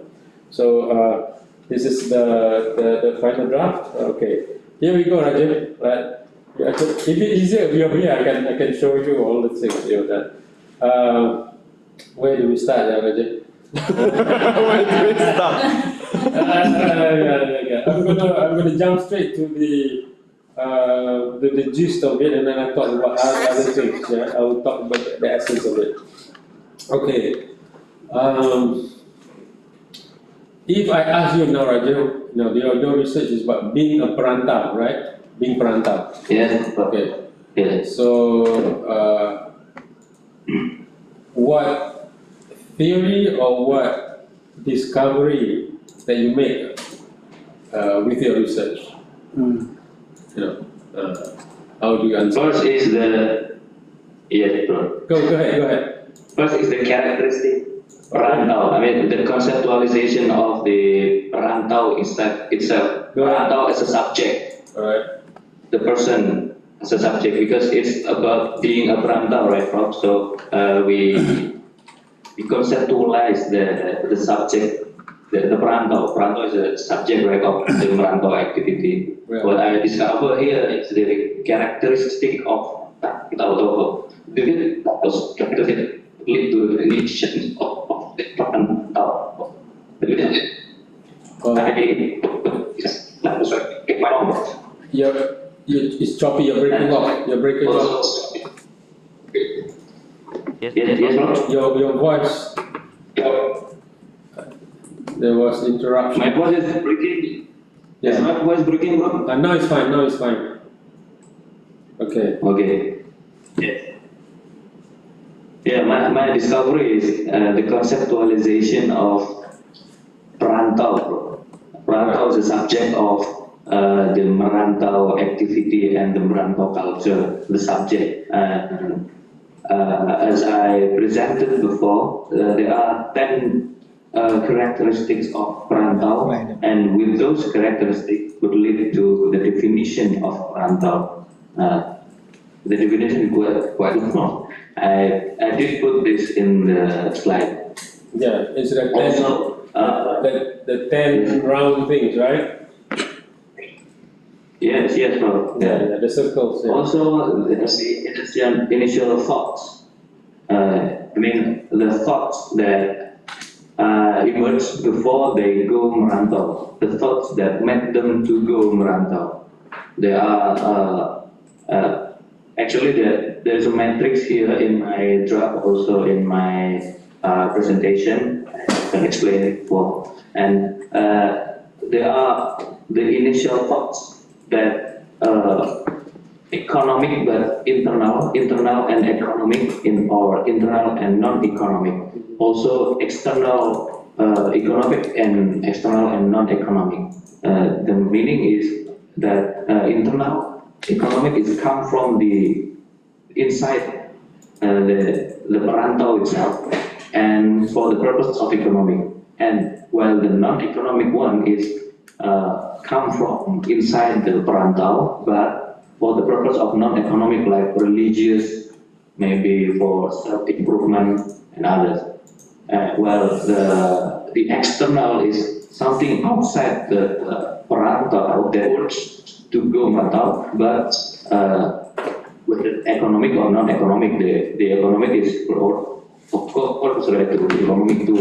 So this is the final draft. Okay, here we go, Raja. Right. If it's easier, if you're here, I can show you all the things that. Where do we start, Raja? Where do we start? I'm gonna jump straight to the gist of it, and then I talk about other things. Yeah, I will talk about the essence of it. Okay. If I ask you now, Raja, your research is about being a perantau, right? Being perantau. Yes. Okay. Yes. So, what theory or what discovery that you make with your research? How do you answer? First is the bro. Go ahead. First is the characteristic perantau. I mean, the conceptualization of the perantau itself. Perantau as a subject. Right. The person as a subject, because it's about being a perantau, right, Prof? So we conceptualize the subject, the perantau. Perantau is a subject, right, of the perantau activity. Yeah. What I discover here is the characteristic of the characteristic lead to the relation of the perantau. It's choppy. You're breaking off. You're breaking off. Yes, Prof. Your voice. There was interruption. My voice is breaking. Yeah. Is my voice breaking, bro? Now it's fine. Now it's fine. Okay. Okay. Yes. Yeah, my discovery is the conceptualization of perantau, bro. Perantau is a subject of the merantau activity and the merantau culture, the subject. As I presented before, there are 10 characteristics of perantau, and with those characteristics would lead to the definition of perantau. The definition is quite long. I did put this in the slide. Yeah, it's the 10, Also, the 10 round things, right? yes, bro. Yeah, the circles. Yeah. Also, the initial thoughts. I mean, the thoughts that emerge before they go merantau. The thoughts that make them to go merantau. There are actually there's a matrix here in my draft, also in my presentation. I can explain it more. And there are the initial thoughts that economic but internal and economic or internal and non-economic. Also external economic and external and non-economic. The meaning is that internal economic is come from the inside the perantau itself and for the purpose of economic. And while the non-economic one is come from inside the perantau, but for the purpose of non-economic, like religious, maybe for self-improvement and others. While the external is something outside the perantau that works to go merantau, but whether economic or non-economic, the economic is of course related to economic to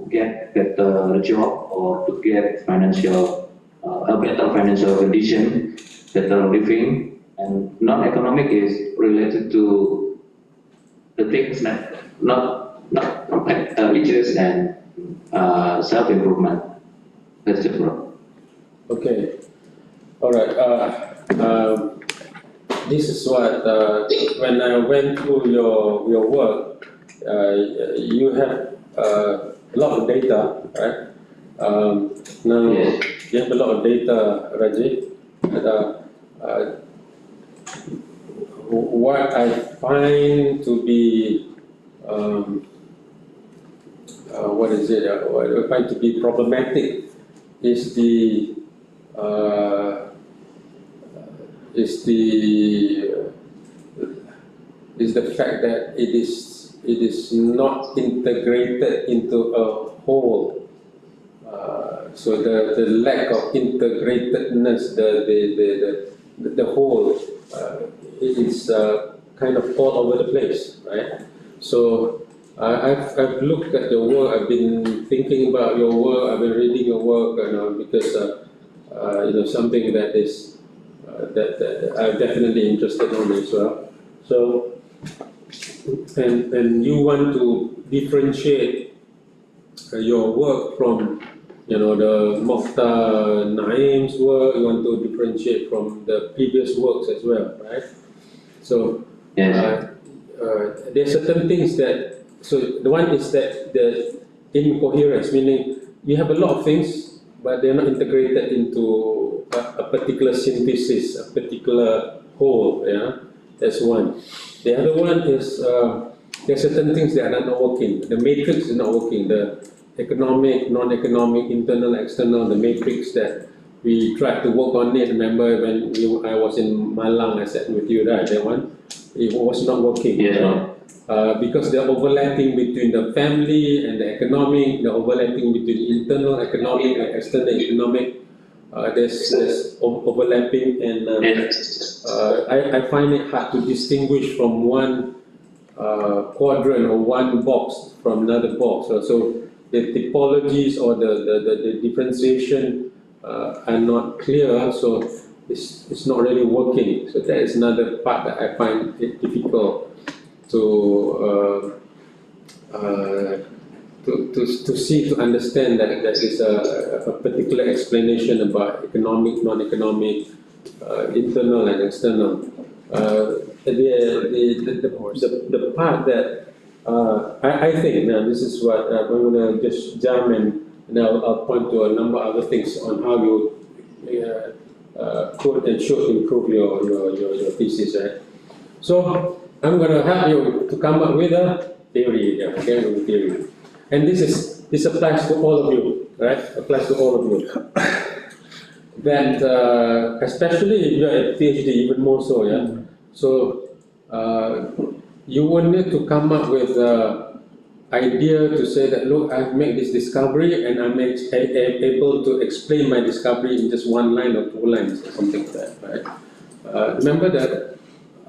get better job or to get financial a better financial condition, better living, and non-economic is related to the things that not religious and self-improvement. That's it, bro. Okay. All right. This is what when I went through your work, you have a lot of data, right? Now you have a lot of data, Rajiv. What I find to be what is it? What I find to be problematic is the fact that it is not integrated into a whole. So the lack of integratedness, the whole, it is kind of all over the place, right? So I've looked at your work. I've been thinking about your work. I've been reading your work, because something that is that I'm definitely interested in as well. So, and you want to differentiate your work from, the Mufta Naim's work. You want to differentiate from the previous works as well, right? So, there are certain things that. So the one is that the incoherence, meaning you have a lot of things, but they're not integrated into a particular synthesis, a particular whole. Yeah, that's one. The other one is there are certain things that are not working. The matrix is not working. The economic, non-economic, internal, external, the matrix that we tried to work on it. Remember when I was in Malang, I said with you, right, that one, it was not working. Yeah. Because the overlapping between the family and the economic, the overlapping between internal economic and external economic, there's overlapping, and I find it hard to distinguish from one quadrant or one box from another box. So the typologies or the differentiation are not clear, so it's not really working. So that is another part that I find it difficult to see, to understand that there is a particular explanation about economic, non-economic, internal and external. The part that I think, now this is what I'm going to just jump and I'll point to a number of other things on how you could and should improve your thesis, right? So I'm going to help you to come up with a theory, okay, with theory. And this applies to all of you, right? Applies to all of you. That especially if you're a PhD, even more so, yeah. So you will need to come up with an idea to say that, look, I've made this discovery and I'm able to explain my discovery in just one line or two lines or something like that, right? Remember that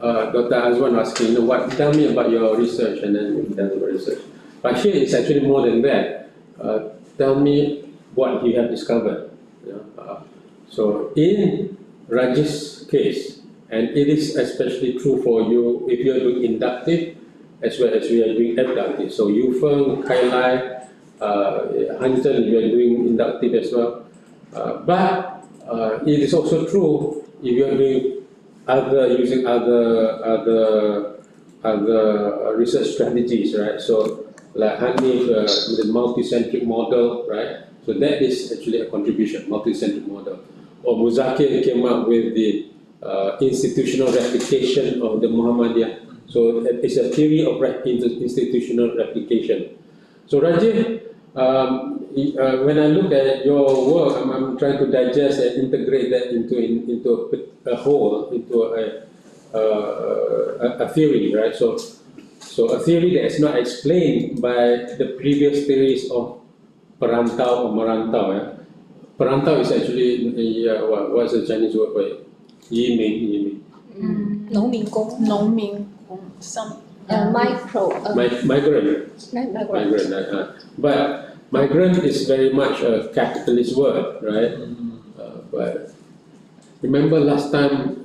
Dr. Azwan asking, tell me about your research, and then you tell me about research. But here it's actually more than that. Tell me what you have discovered. So in Raj's case, and it is especially true for you if you are doing inductive as well as we are doing abductive. So Yufeng, Kai Lai, Hansen, you are doing inductive as well. But it is also true if you are doing using other research strategies, right? So like Hanif with the multicentric model, right? So that is actually a contribution, multicentric model. Or Muzakir came up with the institutional replication of the Muhammadiyah. So it's a theory of institutional replication. So Rajiv, when I look at your work, I'm trying to digest and integrate that into a whole, into a theory, right? So a theory that is not explained by the previous theories of perantau or merantau. Yeah? Perantau is actually what's the Chinese word for it? Yiming. 农民工 migrant. But migrant is very much a capitalist word, right? But remember last time,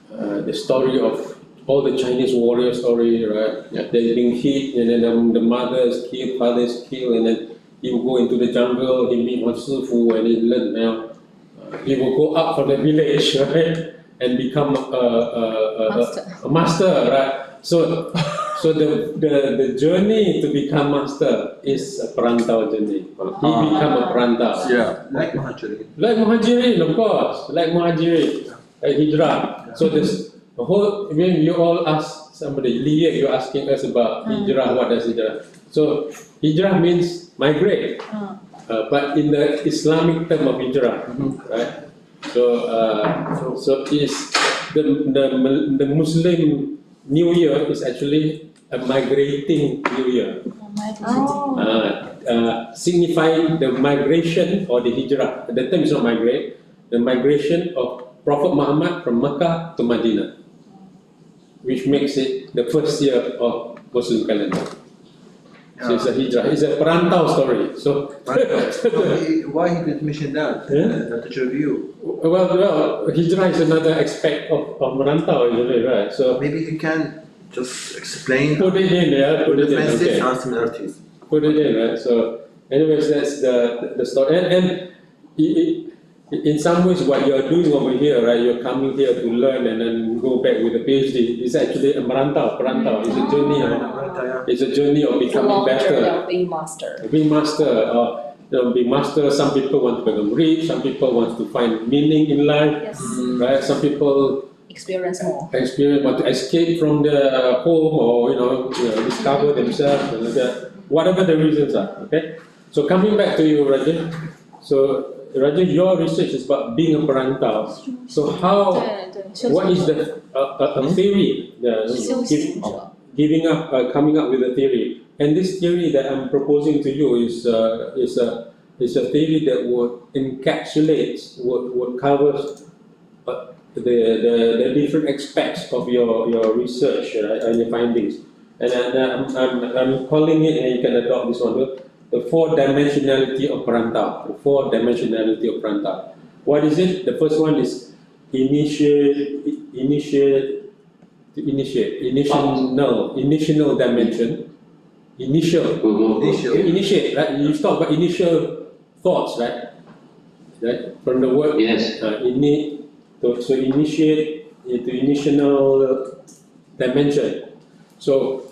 the story of all the Chinese warrior story, right? Yeah. They're being hit, and then the mother is killed, father is killed, and then he will go into the jungle, he meet one Sifu, and he learn now. He will go up from the village, right? And become a master, right? So the journey to become master is a perantau journey. He become a perantau. Yeah, like Muhajirin. Like Muhajirin, of course. Like Muhajirin, like Hijrah. So this the whole. When you all ask somebody, Lia, you're asking us about Hijrah. What does Hijrah? So Hijrah means migrate, but in the Islamic term of Hijrah, right? So is the Muslim New Year is actually a migrating New Year, signifying the migration or the hijrah. The term is not migrate, the migration of Prophet Muhammad from Mecca to Medina, which makes it the first year of Muslim calendar. So it's a hijrah, it's a perantau story. So why he didn't mention that? That's your view. Well, hijrah is another aspect of merantau, right? So maybe you can just explain. Put it in, yeah. Put it in. Okay. And similarities. Put it in, right? So, anyways, that's the story. And in some ways, what you're doing over here, right? You're coming here to learn and then go back with a PhD. It's actually a perantau. It's a journey. It's a journey of becoming better. Of being master. Being master. Being master. Some people want to become rich. Some people want to find meaning in life. Yes. Right? Some people experience more. experience, want to escape from the home, or discover themselves, and like that, whatever the reasons are. Okay. So coming back to you, Rajan. So Rajan, your research is about being a perantau. So how? What is the a theory? Giving up, coming up with a theory, and this theory that I'm proposing to you is a theory that would encapsulate, would cover the different aspects of your research and your findings. And I'm calling it, and you can adopt this one, the four-dimensionality of perantau. The four-dimensionality of perantau. What is it? The first one is initial dimension. Initiate, right? You talk about initial thoughts, right? Right? From the word, Yes. So initiate into initial dimension. So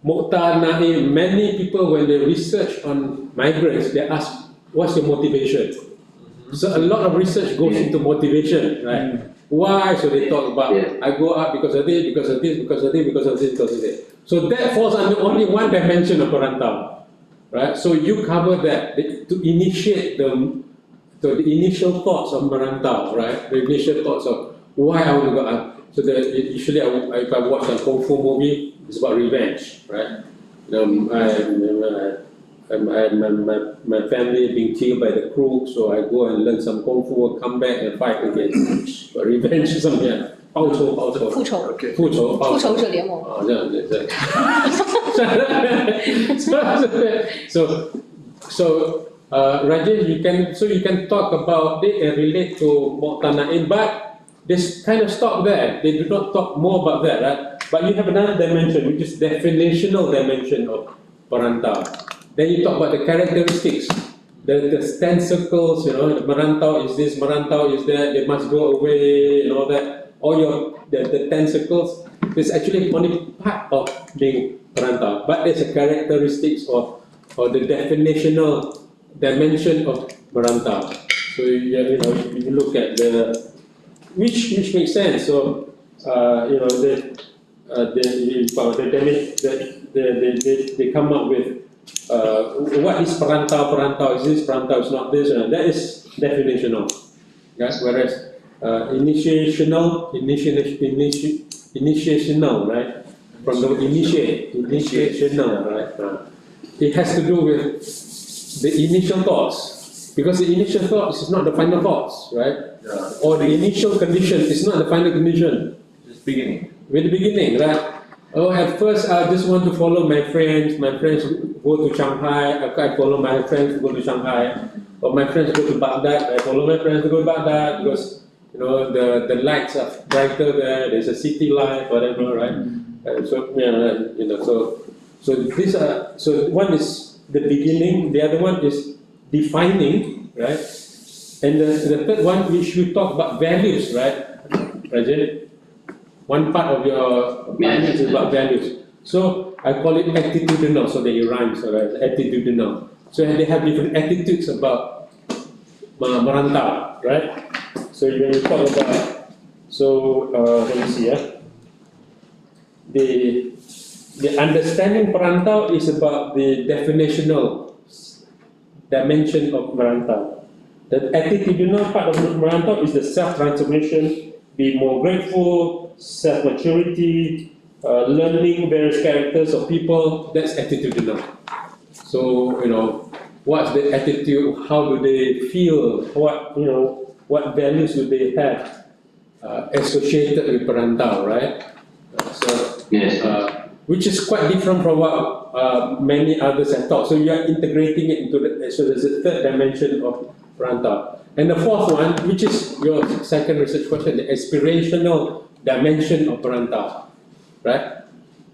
many people, when they research on migrants, they ask, what's your motivation? So a lot of research goes into motivation, right? Why? So they talk about, I go up because of this, because of this, because of this, because of this, because of this. So that falls under only one dimension of perantau, right? So you cover that to initiate the initial thoughts of perantau, right? The initial thoughts of why I want to go up. So usually, if I watch a kung fu movie, it's about revenge, right? My family being killed by the crook, so I go and learn some kung fu, come back and fight again. But revenge is something. 报仇，复仇，复仇，复仇者联盟。哦，这样子，这。So Rajesh, you can talk about it and relate to Muqtana'in, but this kind of stop there. They do not talk more about that, right? But you have another dimension, which is definitional dimension of perantau. Then you talk about the characteristics, the tentacles, the perantau is this, perantau is that, they must go away, and all that. All the tentacles is actually only part of being perantau, but there's a characteristics or the definitional dimension of perantau. So you look at which makes sense. So they come up with what is perantau? Perantau is this, perantau is not this, and that is definitional. Yes, whereas initiational, right? From the initiational, right? It has to do with the initial thoughts, because the initial thoughts is not the final thoughts, right? Yeah. Or the initial condition is not the final condition. It's beginning. With the beginning, right? Oh, at first I just want to follow my friends. My friends go to Shanghai. I follow my friends go to Shanghai. Or my friends go to Baghdad. I follow my friends to go to Baghdad because the lights are brighter there. There's a city light, whatever, right? So these are, so one is the beginning, the other one is defining, right? And the third one, which we talk about values, right? Rajan? One part of your values is about values. So I call it attitudinal, so that it rhymes, right? Attitudinal. So they have different attitudes about merantau, right? So when you talk about, let me see, the understanding perantau is about the definitional dimension of merantau. The attitudinal part of merantau is the self-transformation, be more grateful, self-maturity, learning various characters of people. That's attitudinal. So what's the attitude? How do they feel? What values do they have associated with perantau, right? Which is quite different from what many others have taught. So you are integrating it into so there's a third dimension of perantau. And the fourth one, which is your second research question, the experiential dimension of perantau, right?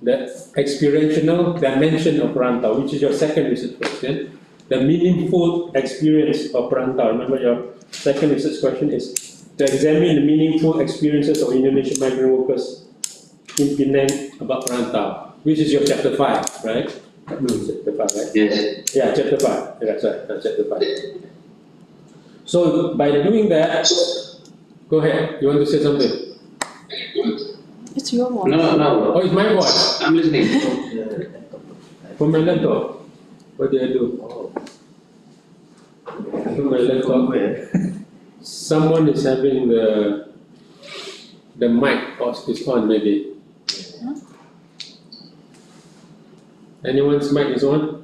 The experiential dimension of perantau, which is your second research question, the meaningful experience of perantau. Remember, your second research question is to examine the meaningful experiences of Indonesian migrant workers in Penang about perantau, which is your chapter 5, right? Chapter 5, right? Yes. Yeah, chapter 5. Yeah, that's right. That's chapter 5. So by doing that, go ahead. You want to say something? It's your voice. No. Oh, it's my voice. I'm listening. From my laptop. What did I do? From my laptop. Someone is having the mic is on maybe. Anyone's mic is on?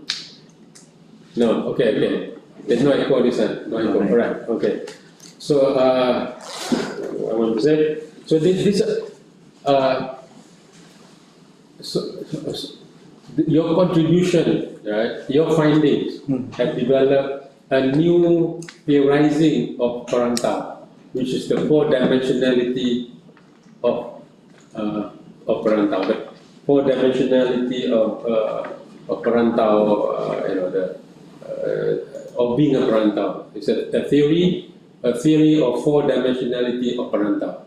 No. Okay. There's no echo this time. No echo. Alright. Okay. So I want to say. So this your contribution, right? Your findings have developed a new theorizing of perantau, which is the four-dimensionality of perantau. The four-dimensionality of perantau, of being a perantau. It's a theory of four-dimensionality of perantau,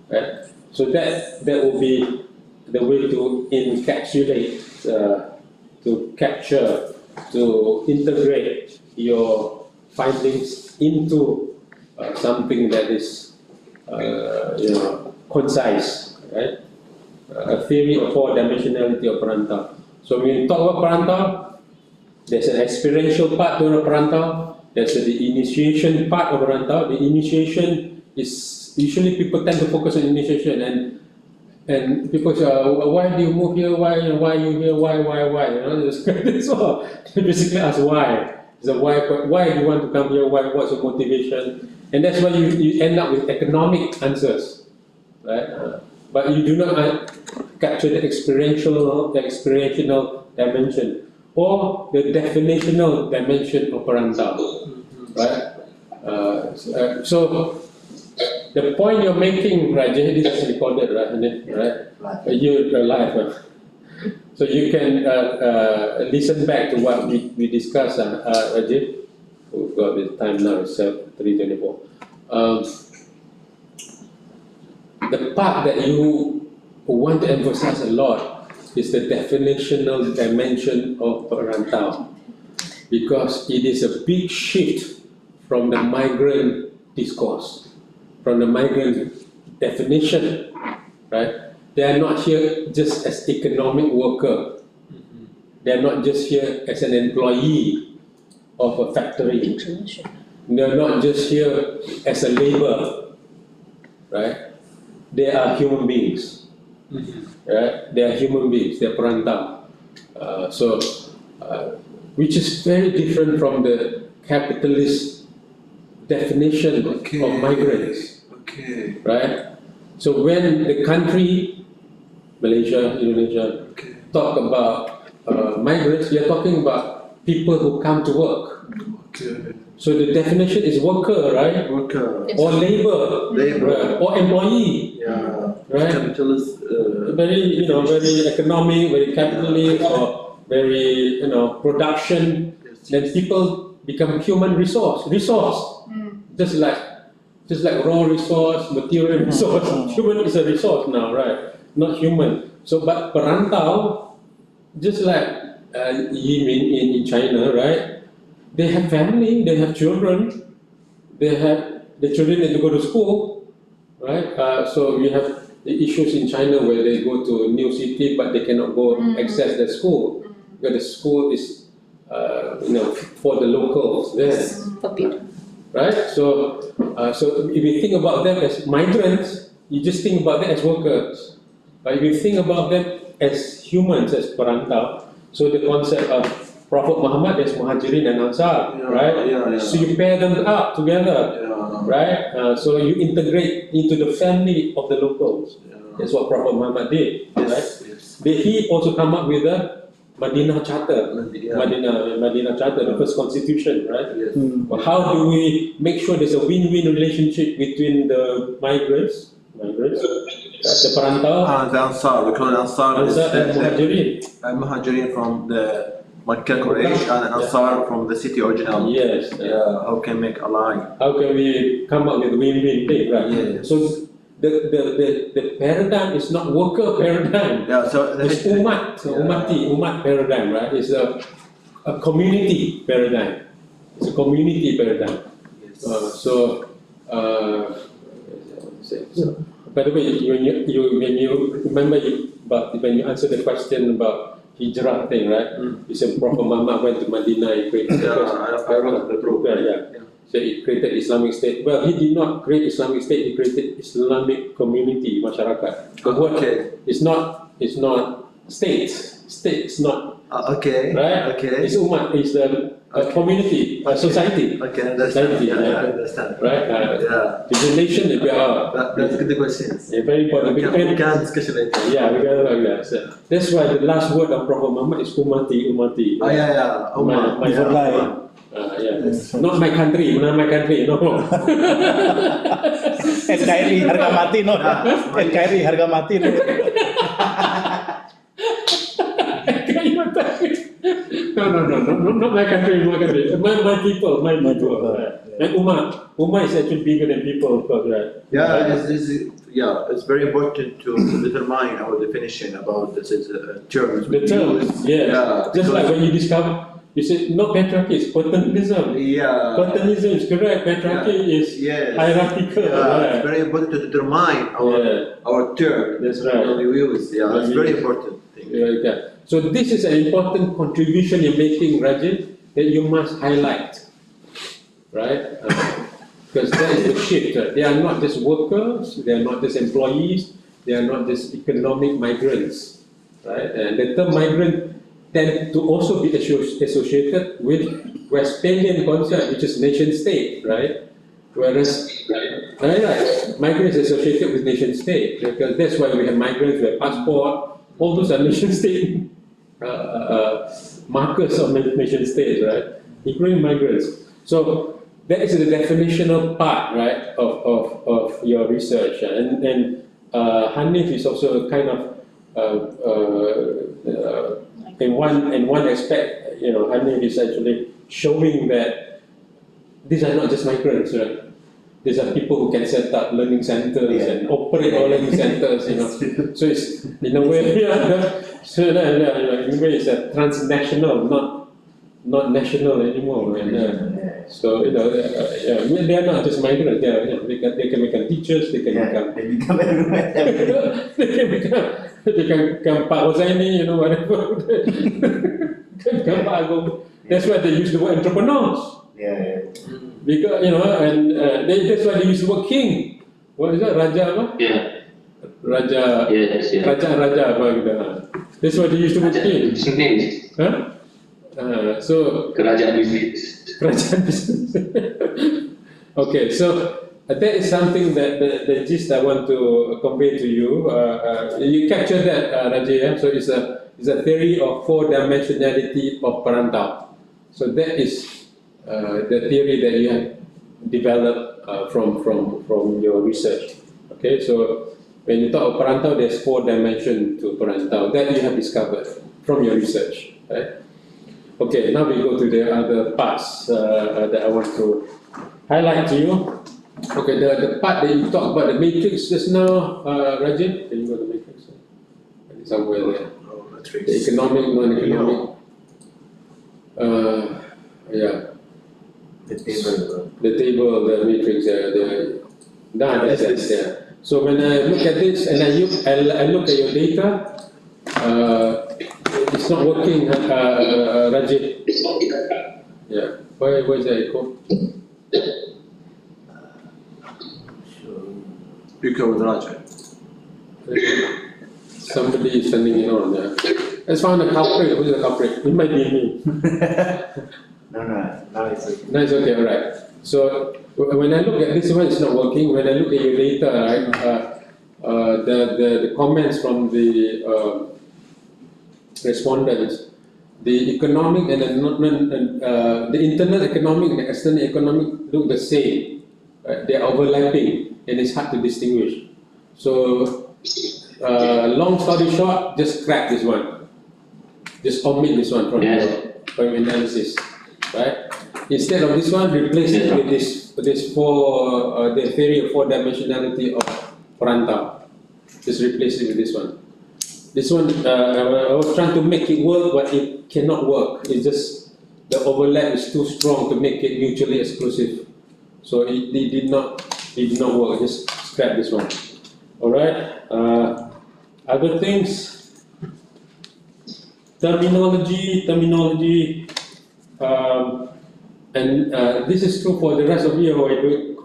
right? So that will be the way to encapsulate, to capture, to integrate your findings into something that is, concise, right? A theory of four-dimensionality of perantau. So when you talk about perantau, there's an experiential part to a perantau. There's the initiation part of perantau. The initiation is usually people tend to focus on initiation, and people say, why do you move here? Why are you here? Why? That's all. They basically ask why. So why do you want to come here? What's your motivation? And that's why you end up with economic answers, right? But you do not capture the experiential dimension or the definitional dimension of perantau, right? So the point you're making, Rajesh, this is recorded, right? You're live. So you can listen back to what we discussed, Rajesh. We've got the time now, it's 3:24. The part that you want to emphasize a lot is the definitional dimension of perantau, because it is a big shift from the migrant discourse, from the migrant definition, right? They are not here just as economic worker. They are not just here as an employee of a factory. They are not just here as a labor, right? They are human beings, right? They are human beings. They are perantau. Which is very different from the capitalist definition of migrants, right? So when the country, Malaysia, Indonesia, talk about migrants, we are talking about people who come to work. So the definition is worker, right? Worker. Or labor. Or employee. Right? Capitalist. Very, very economic, very capitalist, or very, production. Then people become human resource. Just like raw resource, material resource. Human is a resource now, right? Not human. So, but perantau, just like Yimin in China, right? They have family, they have children, the children need to go to school, right? So you have the issues in China where they go to a new city but they cannot go access the school because the school is, for the locals there, right? So if you think about them as migrants, you just think about them as workers. But if you think about them as humans, as perantau, so the concept of Prophet Muhammad, there's Muhajirin and Ansar, right? So you pair them up together, right? So you integrate into the family of the locals. That's what Prophet Muhammad did, right? He also come up with the Madinah Charter, Madinah Charter, the first constitution, right? Well, how do we make sure there's a win-win relationship between the migrants, the perantau, the Ansar, we call it Ansar, and Muhajirin. Muhajirin from the Makkah, Quraysh, and Ansar from the city original. Yes. How can we make a line? How can we come up with a win-win thing, right? Yes. So the paradigm is not worker paradigm. So it's umat paradigm, right? It's a community paradigm. It's a community paradigm. Yes. By the way, when you remember when you answer the question about hijrah thing, right? You said Prophet Muhammad went to Medina, he created I wrote the proof. yeah. So he created Islamic State. Well, he did not create Islamic State. He created Islamic community, masyarakat. The word it's not state. State is not Okay. right. Okay. It's umat. It's the community, society. Okay, understand. Society, Yeah, I understand. Right. Yeah. It's a nation that we are. That's good questions. Very important. We can discuss later. Yeah, we got like that. So that's why the last word of Prophet Muhammad is umati. Oh yeah. Ummah. Yeah. Not my country, no. NKRI harga mati no. NKRI harga mati no. No, not my country, my people. And Ummah is actually bigger than people, of course, right? Yeah, it's very important to determine our definition about this terms. The terms, yeah. Just like when you discover, you say not patriarchy, it's paternalism. Yeah. Paternalism is correct. Patriarchy is hierarchical. Yeah, Right. it's very important to determine our term. That's right. We use. Yeah, it's very important thing. Yeah. So this is an important contribution you're making, Rajin, that you must highlight, right? Because that is the shift. They are not just workers, they are not just employees, they are not just economic migrants, right? And the term migrant tend to also be associated with Westphalian concept, which is nation state, right? Whereas, migrants is associated with nation state, because that's why we have migrants, we have passport, all those are nation state markers of nation states, right? Including migrants. So that is the definitional part, right, of your research. And Hanif is also kind of in one aspect, Hanif is actually showing that these are not just migrants, right? These are people who can set up learning centers and operate all learning centers, So it's in a way, in a way it's a transnational, not national anymore. And so they are not just migrants. They can become teachers. They can become. They can become Pak Husaini, whatever. Become Pak Agong. That's why they use the word entrepreneurs. Because that's why they use the word king. What is that? Raja apa? Yeah. Raja. Yes. Raja apa gitu. That's why they use the word king. Huh? So Kerajaan bisnis. Kerajaan business. Okay, so that is something that the gist I want to convey to you. You captured that, Raja. So it's a theory of four-dimensionality of perantau. So that is the theory that you have developed from your research. Okay, so when you talk of perantau, there's 4 dimensions to perantau that you have discovered from your research. Right? Okay, now we go to the other parts that I want to highlight to you. Okay, the part that you talked about the matrix just now, Rajin, can you go to the matrix? Somewhere there. The economic, non-economic. The table, the matrix, that's there. So when I look at this and I look at your data, it's not working, Rajit. Yeah. Why is that echo? Echo with Rajit. Somebody is turning it on. Yeah. Let's find a culprit. Who's the culprit? It might be me. No, now it's okay. No, it's okay, alright. So when I look at this one, it's not working. When I look at your data, right, the comments from the respondents, the economic and the internal economic and the external economic look the same. Right? They are overlapping, and it's hard to distinguish. So, long story short, just scrap this one. Just omit this one from your analysis. Right? Instead of this one, replace it with this the theory of 4-dimensionality of perantau. Just replace it with this one. This one, I was trying to make it work, but it cannot work. It's just the overlap is too strong to make it mutually exclusive. So it did not work. Just scrap this one. All right. Other things, terminology, and this is true for the rest of you who are doing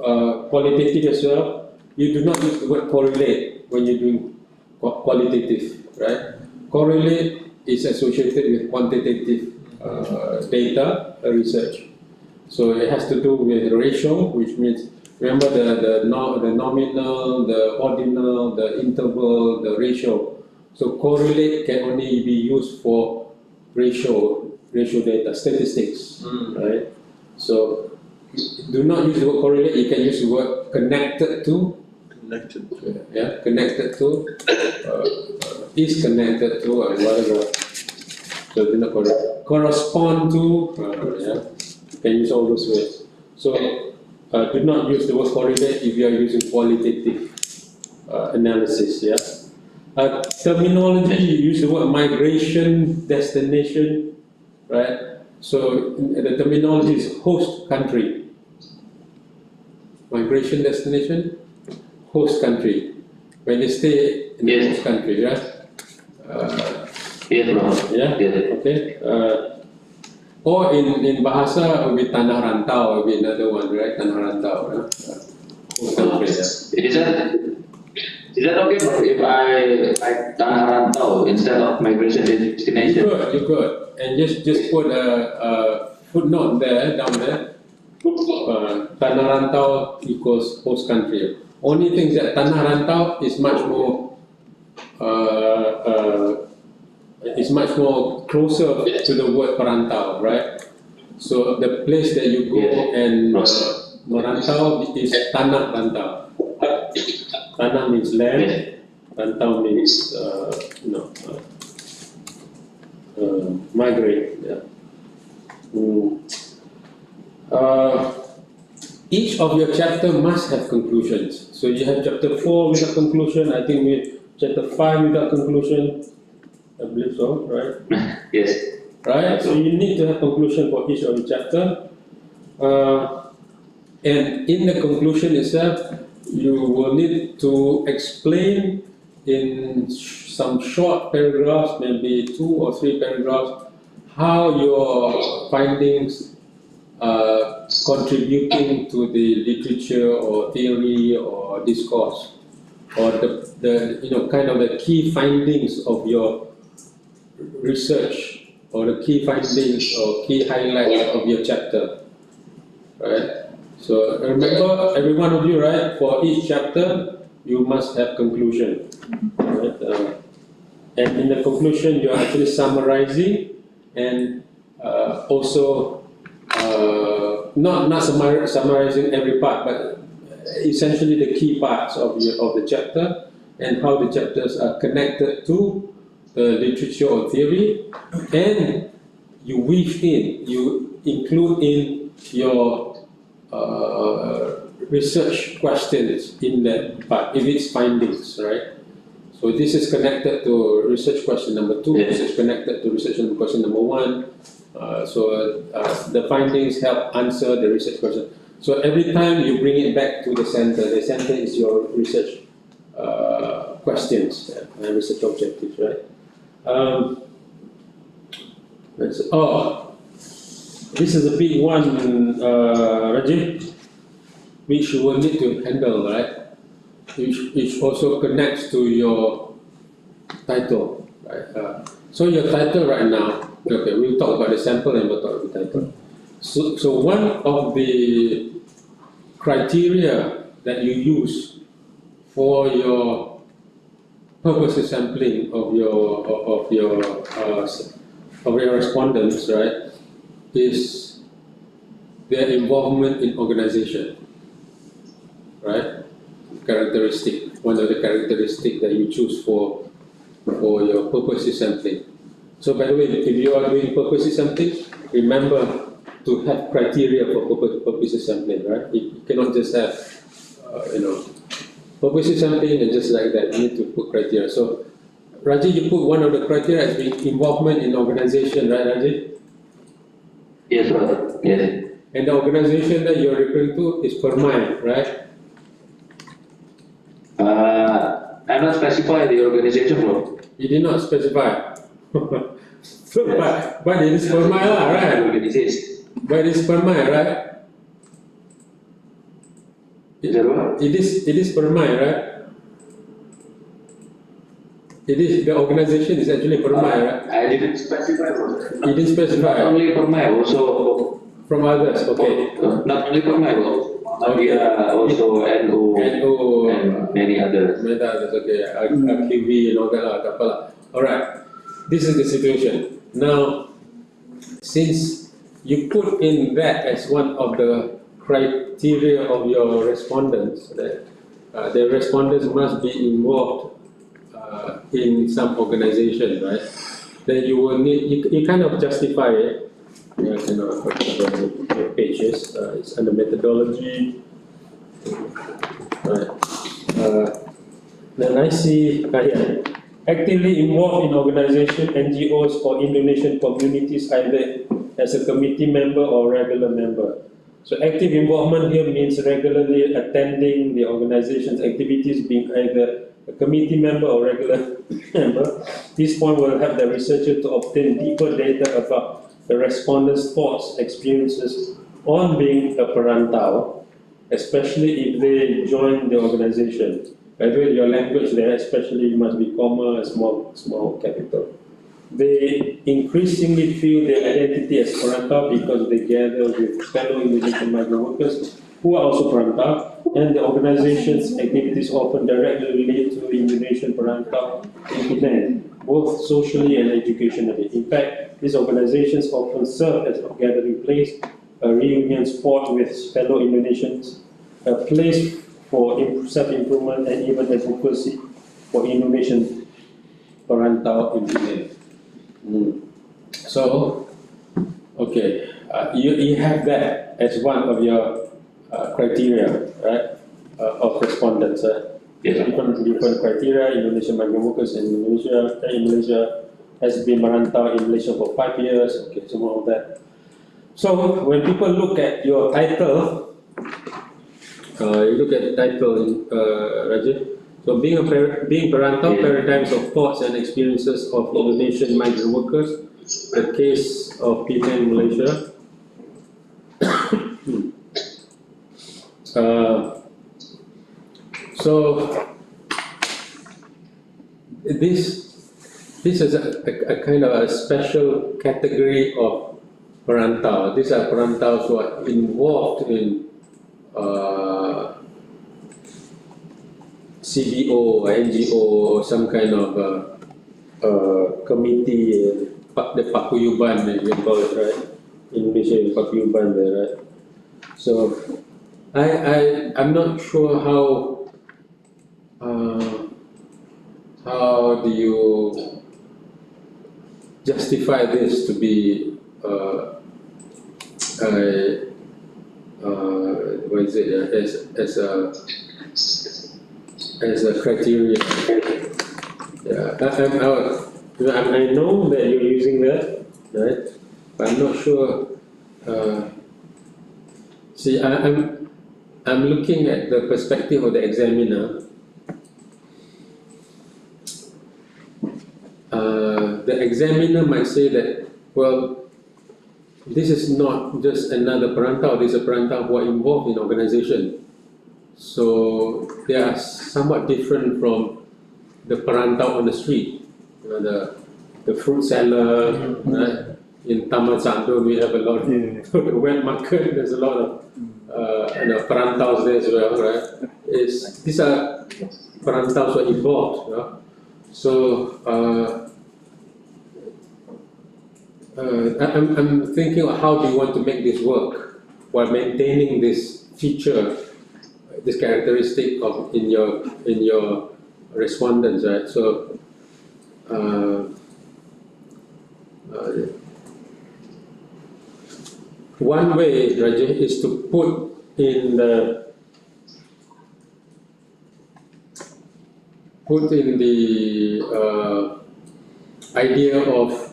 qualitative as well. You do not use the word correlate when you're doing qualitative, right? Correlate is associated with quantitative data research. So it has to do with ratio, which means, remember the nominal, the ordinal, the interval, the ratio. So correlate can only be used for ratio data, statistics, right? So do not use the word correlate, you can use the word connected to. Yeah, connected to, is connected to, and whatever. So do not correspond to, yeah, you can use all those words. So do not use the word correlate if you are using qualitative analysis, yeah. Terminology, you use the word migration, destination, right? So the terminology is host country. Migration, destination, host country. When they stay in the host country, right? Yeah, okay. Or in bahasa, will be tanah rantau, will be another one, right? Tanah rantau, right? Host country, yeah. Is that okay if I tanah rantau instead of migration destination? You could, and just put a footnote there, down there. Tanah rantau equals host country. Only thing that tanah rantau is much more closer to the word perantau, right? So the place that you go and merantau is tanah rantau. Tanah means land, rantau means migrate. Yeah. Each of your chapter must have conclusions. So you have chapter 4 without conclusion. I think we chapter 5 without conclusion. I believe so, right? Yes. Right. So you need to have conclusion for each of the chapter. And in the conclusion itself, you will need to explain in some short paragraphs, maybe 2 or 3 paragraphs, how your findings are contributing to the literature or theory or discourse, or the kind of the key findings of your research, or the key findings or key highlights of your chapter, right? So remember, every one of you, right, for each chapter, you must have conclusion, right? And in the conclusion, you are actually summarizing and also not summarizing every part, but essentially the key parts of the chapter and how the chapters are connected to the literature or theory, and you weave in, you include in your research questions in that part, if it's findings, right? So this is connected to research question number 2, this is connected to research question number 1. So the findings help answer the research question. So every time you bring it back to the center is your research questions and research objectives, right? This is a big one, Rajiv, which you will need to handle, right? Which also connects to your title, right? So your title right now, okay, we'll talk about the sample and we'll talk about the title. So one of the criteria that you use for your purpose sampling of your respondents, right, is their involvement in organization, right? Characteristic, one of the characteristics that you choose for your purpose sampling. So by the way, if you are doing purpose sampling, remember to have criteria for purpose sampling, right? You cannot just have, purpose sampling and just like that. You need to put criteria. So, Rajiv, you put one of the criteria as being involvement in organization, right, Rajiv? Yes, sir. Yes. And the organization that you're referring to is Permai, right? I not specify the organization, bro. You did not specify. but it is permai lah, right? Organization. But it is permai, right? Is that what? It is permai, right? It is, the organization is actually permai, right? I didn't specify, bro. You didn't specify. Not only Permai, also From others, okay. not only Permai, bro. Madya, also NU, and many others. Many others, okay. QV and all that lah, tak apa lah. Alright, this is the situation. Now, since you put in that as one of the criteria of your respondents, that the respondents must be involved in some organization, right? Then you will need, you kind of justify it. Yeah, I cannot your pages. It's under methodology. Right. Then I see here, actively involved in organization, NGOs or Indonesian communities either as a committee member or regular member. So active involvement here means regularly attending the organization's activities, being either a committee member or regular member. This point will help the researcher to obtain deeper data about the respondents' thoughts, experiences on being a perantau, especially if they join the organization. By the way, your language there, especially must be comma, small capital. They increasingly feel their identity as perantau because they gather with fellow Indonesian migrant workers who are also perantau, and the organization's activities often directly relate to Indonesian perantau in Penang, both socially and educationally. In fact, these organizations often serve as a gathering place, a reunion spot with fellow Indonesians, a place for self-improvement and even advocacy for Indonesian perantau in Penang. So, okay, you have that as one of your criteria, right, of respondents. Yes. Different criteria. Indonesian migrant workers in Malaysia has been merantau in Malaysia for 5 years. Okay, some of that. So when people look at your title, you look at the title, Rajiv. So being perantau, paradigms of thoughts and experiences of Indonesian migrant workers, the case of Penang, Malaysia. So this is a kind of a special category of perantau. These are perantaus who are involved in CBO, NGO, or some kind of committee, the Paguyuban, we call it, right? In Malaysia, Paguyuban, right? So I'm not sure how do you justify this to be what is it, as a criteria. Yeah, I know that you're using that, right? But I'm not sure. See, I'm looking at the perspective of the examiner. The examiner might say that, well, this is not just another perantau, this is a perantau who are involved in organization. So they are somewhat different from the perantau on the street. You know, the fruit seller, right? In Taman Sandun we have a lot of the wet market, there's a lot of perantaus there as well, right? These are perantaus who are involved. You know? So I'm thinking of how do you want to make this work while maintaining this feature, this characteristic of in your respondents, right? So one way, Rajesh, is to put in the idea of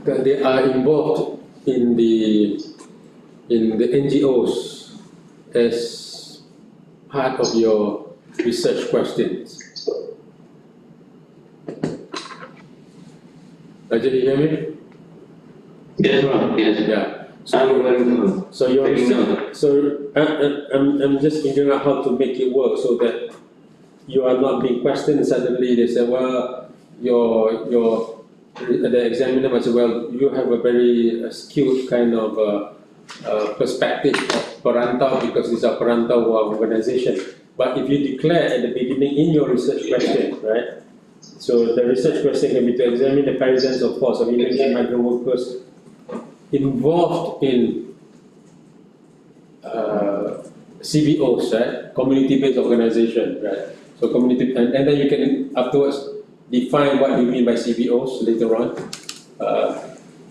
that they are involved in the NGOs as part of your research questions? Rajat, you hear me? Yes, Prof. Yes. Yeah. I'm going to. So your research, I'm just figuring out how to make it work so that you are not being questioned. Suddenly they say, well, the examiner might say, well, you have a very skewed kind of perspective of perantau because these are perantau organization. But if you declare at the beginning in your research question, right? So the research question can be to examine the presence of force of Indonesian migrant workers involved in CBOs, right? Community-based organization, right? So community, and then you can afterwards define what you mean by CBOs later on.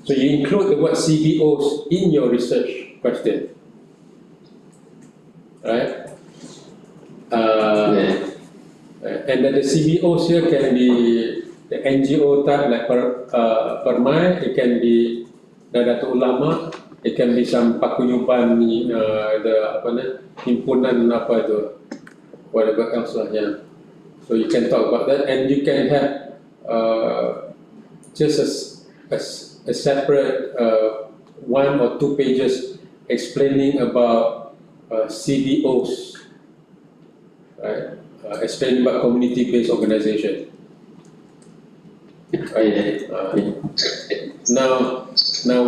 So you include the word CBOs in your research question, right? And then the CBOs here can be the NGO type like Permai, it can be Nadatul Ulama, it can be some paguyuban the himpunan apa itu, whatever else lah, yeah. So you can talk about that, and you can have just a separate 1 or 2 pages explaining about CBOs, right? Explaining about community-based organization. Right? Now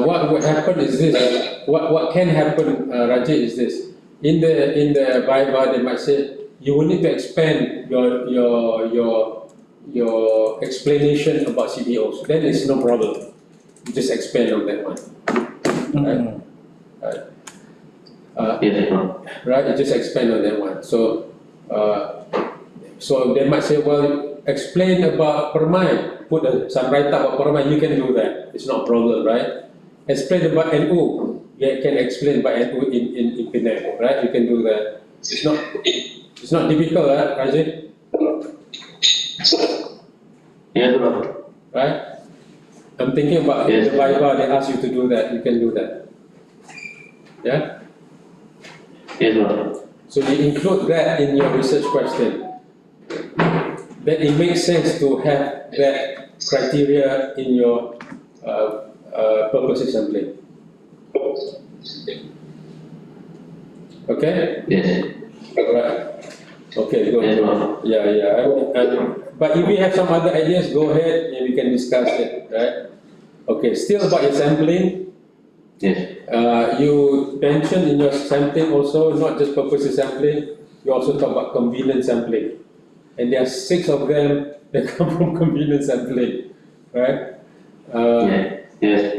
what would happen is this. What can happen, Rajit, is this. In the Viva, they might say you will need to expand your explanation about CBOs. Then it's no problem. You just expand on that one. Right? Right. You just expand on that one. So they might say, well, explain about Permai. Put some write-up about Permai. You can do that. It's not a problem, right? Explain about NU. You can explain about NU in Penang, right? You can do that. It's not difficult, right, Rajit? Yes, Prof. Right? I'm thinking about the Viva, they ask you to do that. You can do that. Yeah? Yes, Prof. So you include that in your research question. Then it makes sense to have that criteria in your purpose sampling. Okay? Yes. Right. Okay, go Yes, ahead. Prof. Yeah. But if you have some other ideas, go ahead and we can discuss it, right? Okay, still about your sampling. Yes. You mentioned in your sampling also, not just purpose sampling, you also talk about convenience sampling. And there are 6 of them that come from convenience sampling, right? Yes.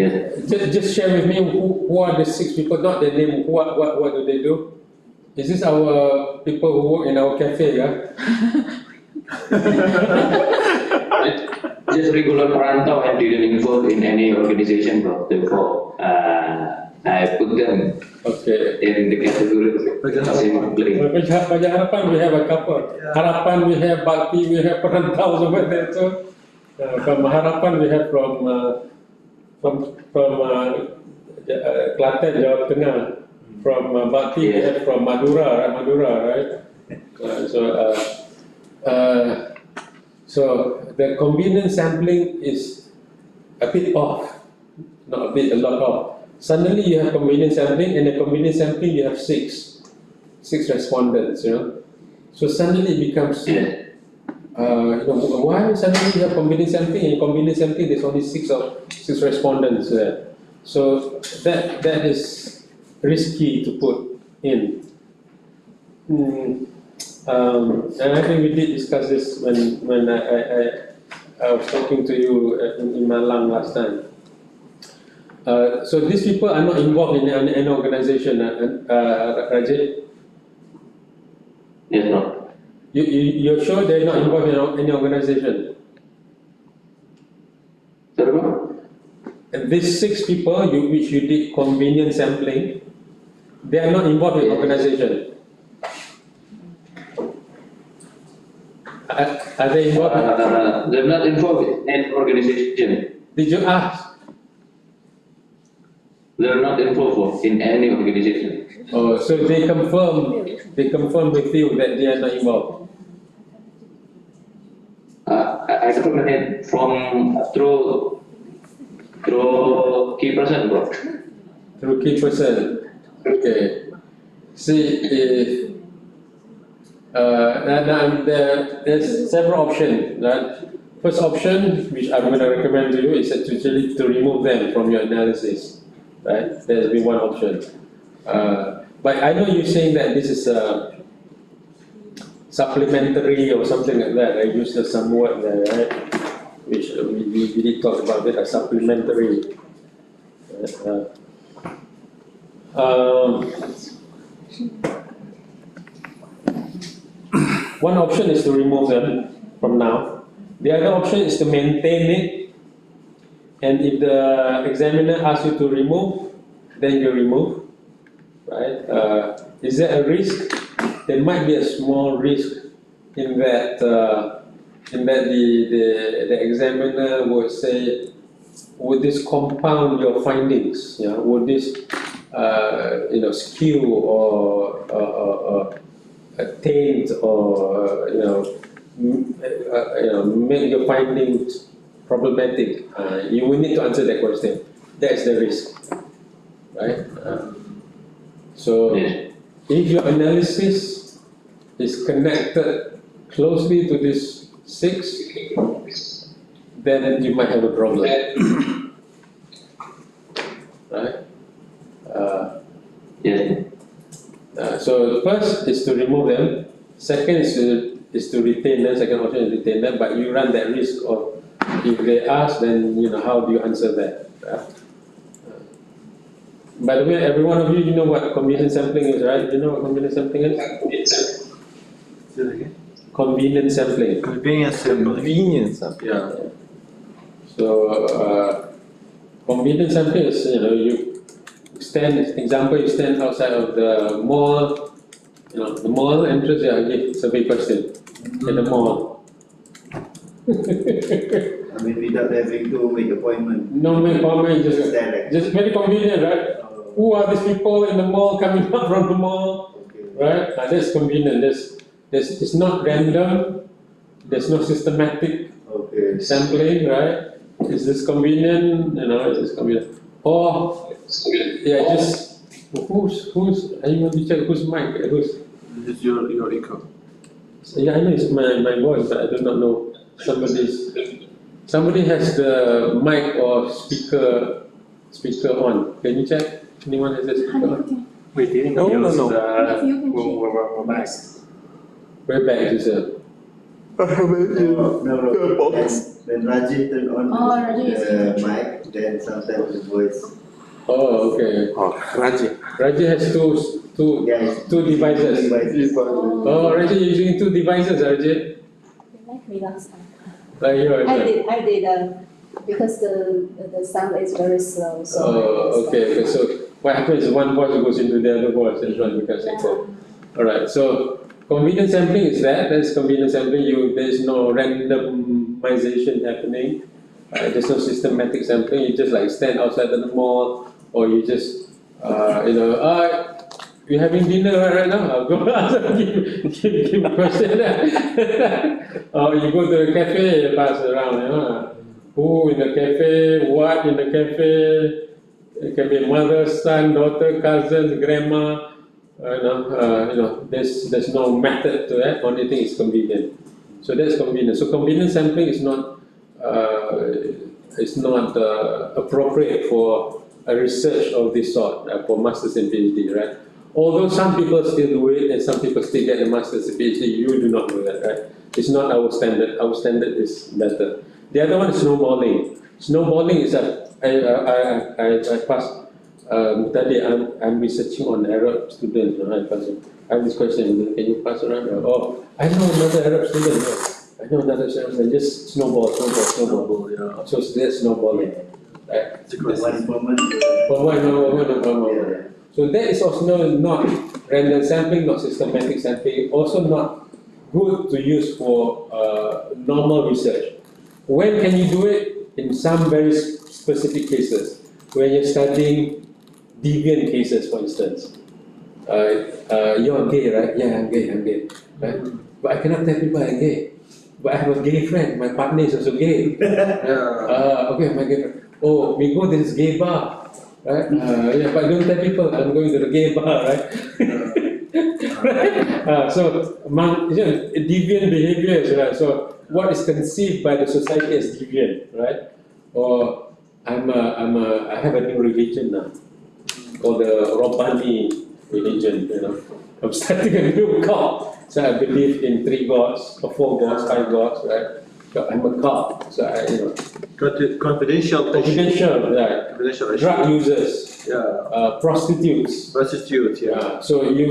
Just share with me who are the 6 people, not the name, what do they do? Is this our people who work in our cafe, yeah? Just regular perantau and didn't involve in any organization, Prof. Therefore, I put them in the category simply. Pada Harapan we have a couple. Harapan we have Bakti, we have perantau over there too. From Harapan we have from Klaten, Jawa Tengah. From Bakti we have from Madura, right? So the convenience sampling is a bit off, not a bit, a lot off. Suddenly you have convenience sampling, and the convenience sampling you have 6 respondents, you know. So suddenly it becomes, why suddenly you have convenience sampling? In convenience sampling there's only 6 respondents there. So that is risky to put in. And I think we did discuss this when I was talking to you in Malang last time. So these people are not involved in any organization, Rajit? Yes, no. You're sure they're not involved in any organization? Sorry, And these 6 people which you did convenience sampling, they are not involved in organization. Are they involved? They're not involved in any organization. Did you ask? they're not involved in any organization. Oh, so they confirm with you that they are not involved. I recommend from through key person, bro. Through key person. Okay. See if there's several options. Right? First option, which I'm going to recommend to you, is actually to remove them from your analysis. Right? There's be one option. But I know you're saying that this is supplementary or something like that. I used some word there, right? Which we did talk about it as supplementary. One option is to remove them from now. The other option is to maintain it. And if the examiner asks you to remove, then you remove. Right? Is there a risk? There might be a small risk in that the examiner would say, would this compound your findings? You know, would this skew or taint or make your findings problematic? You will need to answer that question. That's the risk, right? So if your analysis is connected closely to this 6, then you might have a problem, right? So first is to remove them. Second is to retain them. Second option is retain them, but you run that risk of if they ask, then how do you answer that? By the way, every one of you know what convenient sampling is, right? You know what convenient sampling is? Convenient sampling. Convenience sampling. Convenience sampling. Yeah. So convenient sampling is you stand outside of the mall, the mall entrance. Yeah, give survey question in the mall. I mean, without having to make appointment. No make appointment, just very convenient, right? Who are these people in the mall coming up from the mall? Okay. Right? That's convenient. It's not random. There's no systematic sampling, right? Is this convenient? Is this convenient? Or just who's? I want to check whose mic. Who's? This is your echo. Yeah, I know it's my voice, but I do not know somebody has the mic or speaker on. Can you check? Anyone has a speaker on? We didn't No. If you can check. we're back. We're back, you said. No. When Raji turned on the mic, then sometimes the voice. Oh, okay. Raji has two devices. Oh, Raji using 2 devices, Raji. Like me last time. Like yours. I did because the sound is very slow. So okay. So what happens is one voice goes into the other voice and one becomes echo. Alright, so convenient sampling is that. That's convenient sampling. There's no randomization happening. There's no systematic sampling. You just like stand outside the mall, or you just you're having dinner right now? I'll go give a question. Or you go to a cafe, you pass around, who in the cafe, what in the cafe. It can be mother, son, daughter, cousins, grandma. There's no method to that. Only thing is convenient. So that's convenient. So convenient sampling is not appropriate for a research of this sort for masters and PhD, right? Although some people still do it and some people still get a master's and PhD, you do not do that, right? It's not our standard. Our standard is better. The other one is snowballing. Snowballing is I passed. I'm researching on Arab students. I have this question. Can you pass around? Oh, I know another Arab student. I know another Arab student. Just snowball. Yeah. So that's snowballing. Right? So that is also not random sampling, not systematic sampling, also not good to use for normal research. When can you do it? In some very specific cases, when you're studying deviant cases, for instance. You're gay, right? Yeah, I'm gay, right? But I cannot tell people I'm gay. But I have a gay friend, my partner is also gay. Okay, my gay friend. Oh, we go to this gay bar, right? Yeah, but don't tell people I'm going to the gay bar, right? So, deviant behaviors, right? So, what is conceived by the society as deviant, right? Or I have a new religion now, called the Rabbani religion, you know. I'm starting a new cult. So I believe in 3 gods, or 4 gods, 5 gods, right? So I'm a cult. So I, you know. Confidential. Right. Confidential. Drug users. Yeah. Prostitutes. Prostitutes. Yeah. So you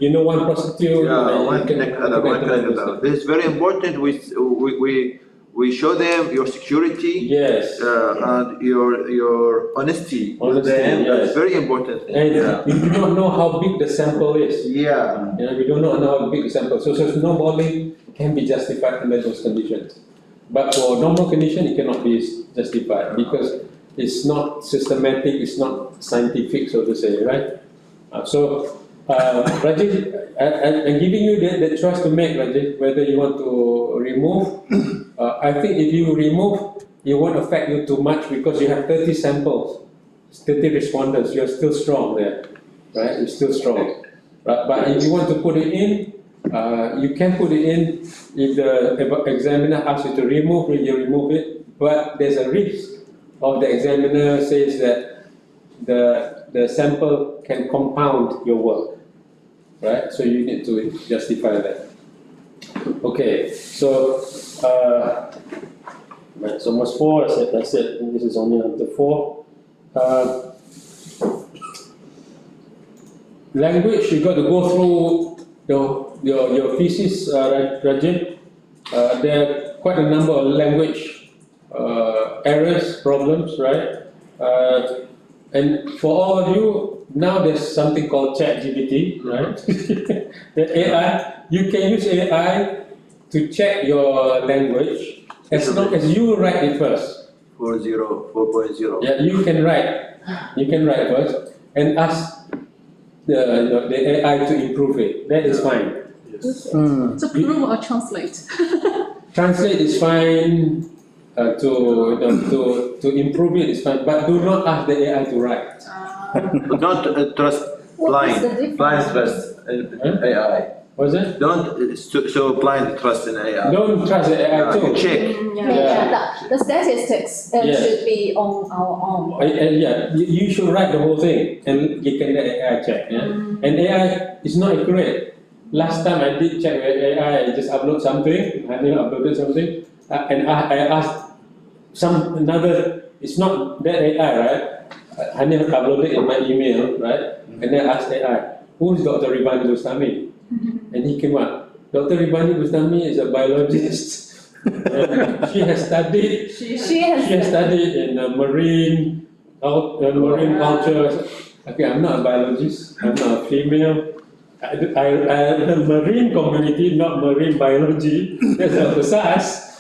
know one prostitute. Yeah. One connect another. This is very important. We show them your security. Yes. And your honesty with them. Yes. That's very important. And you do not know how big the sample is. Yeah. You know, we do not know how big the sample. So snowballing can be justified under those conditions. But for normal condition, it cannot be justified because it's not systematic, it's not scientific, so to say, right? Rajesh, I'm giving you the choice to make, Rajesh, whether you want to remove. I think if you remove, it won't affect you too much because you have 30 samples, 30 respondents. You're still strong there, right? You're still strong. Right? But if you want to put it in, you can put it in. If the examiner asks you to remove it, you remove it. But there's a risk of the examiner says that the sample can compound your work, right? So you need to justify that. Okay, so it's almost 4. I said this is only up to 4. Language, you got to go through your thesis, Rajiv. There are quite a number of language errors, problems, right? And for all of you, now there's something called ChatGPT, right? The AI, you can use AI to check your language as long as you write it first. 4.0. Yeah, you can write first and ask the AI to improve it. That is fine. Yes. So prove or translate? Translate is fine. To improve it is fine, but do not ask the AI to write. Don't trust blind trust in AI. What's it? Don't so blind trust in AI. Don't trust the AI too. Check. The statistics should be on our own. You should write the whole thing and you can let AI check. Yeah? And AI is not accurate. Last time I did check with AI, I just upload something, I uploaded something, and I asked it's not that AI, right? I never uploaded in my email, right? And then I asked AI, who is Dr. Reevany Bustami? And he came up. Dr. Reevany Bustami is a biologist. She has studied in marine culture. Okay, I'm not a biologist. I'm not a female. I the marine community, not marine biology. That's Dr. Sass.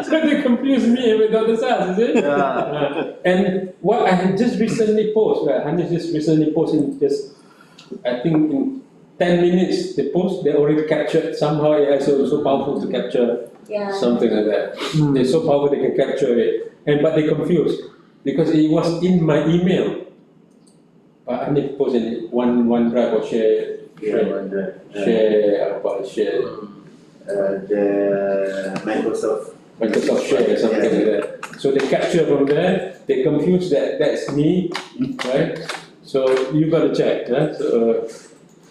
So they confuse me with Dr. Sass, is it? Yeah. And what I had just recently posted, Hanif just recently posted just, I think in 10 minutes, they already captured, somehow AI is so powerful to capture something like that. They're so powerful they can capture it. But they're confused because it was in my email. I need to post in OneDrive or share. The Microsoft Share or something like that. So they capture from there, they confuse that's me, right? So you got to check, right? So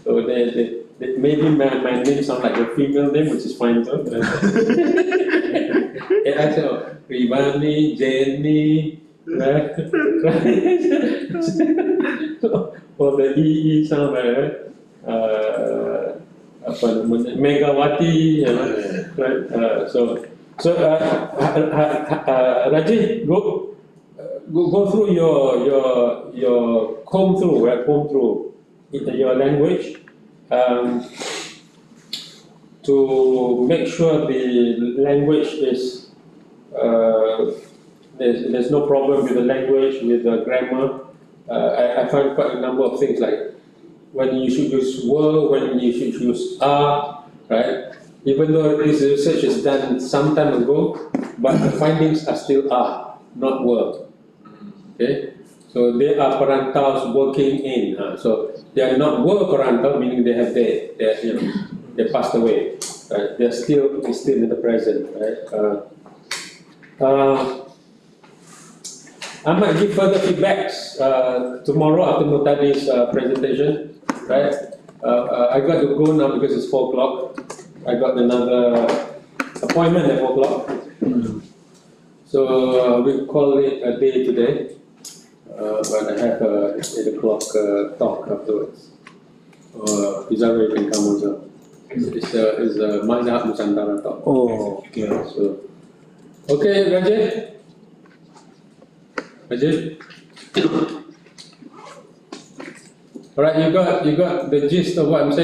they maybe my name sounds like a female name, which is fine too. And I said, Reevany, Jenny, right? For the EE sound like Megawati, right? So Rajiv, go through your comb through your language to make sure the language is there's no problem with the language, with the grammar, I find quite a number of things like when you should use were, when you should use are, right? Even though this research is done some time ago, but the findings are still are, not were. Okay, so they are parantaus working in. So they are not were parantau, meaning they have died. They passed away. Right? They are still in the present. Right? I might give further feedbacks tomorrow after Mutadi's presentation. Right? I got to go now because it's 4 o'clock. I got another appointment at 4 o'clock. So we'll call it a day today. But I have a 8 o'clock talk afterwards. Pizarro, you can come also. It's a Mazhab Nusantara talk. Oh, okay. So, okay, Rajat. Alright, you got the gist of what I'm saying.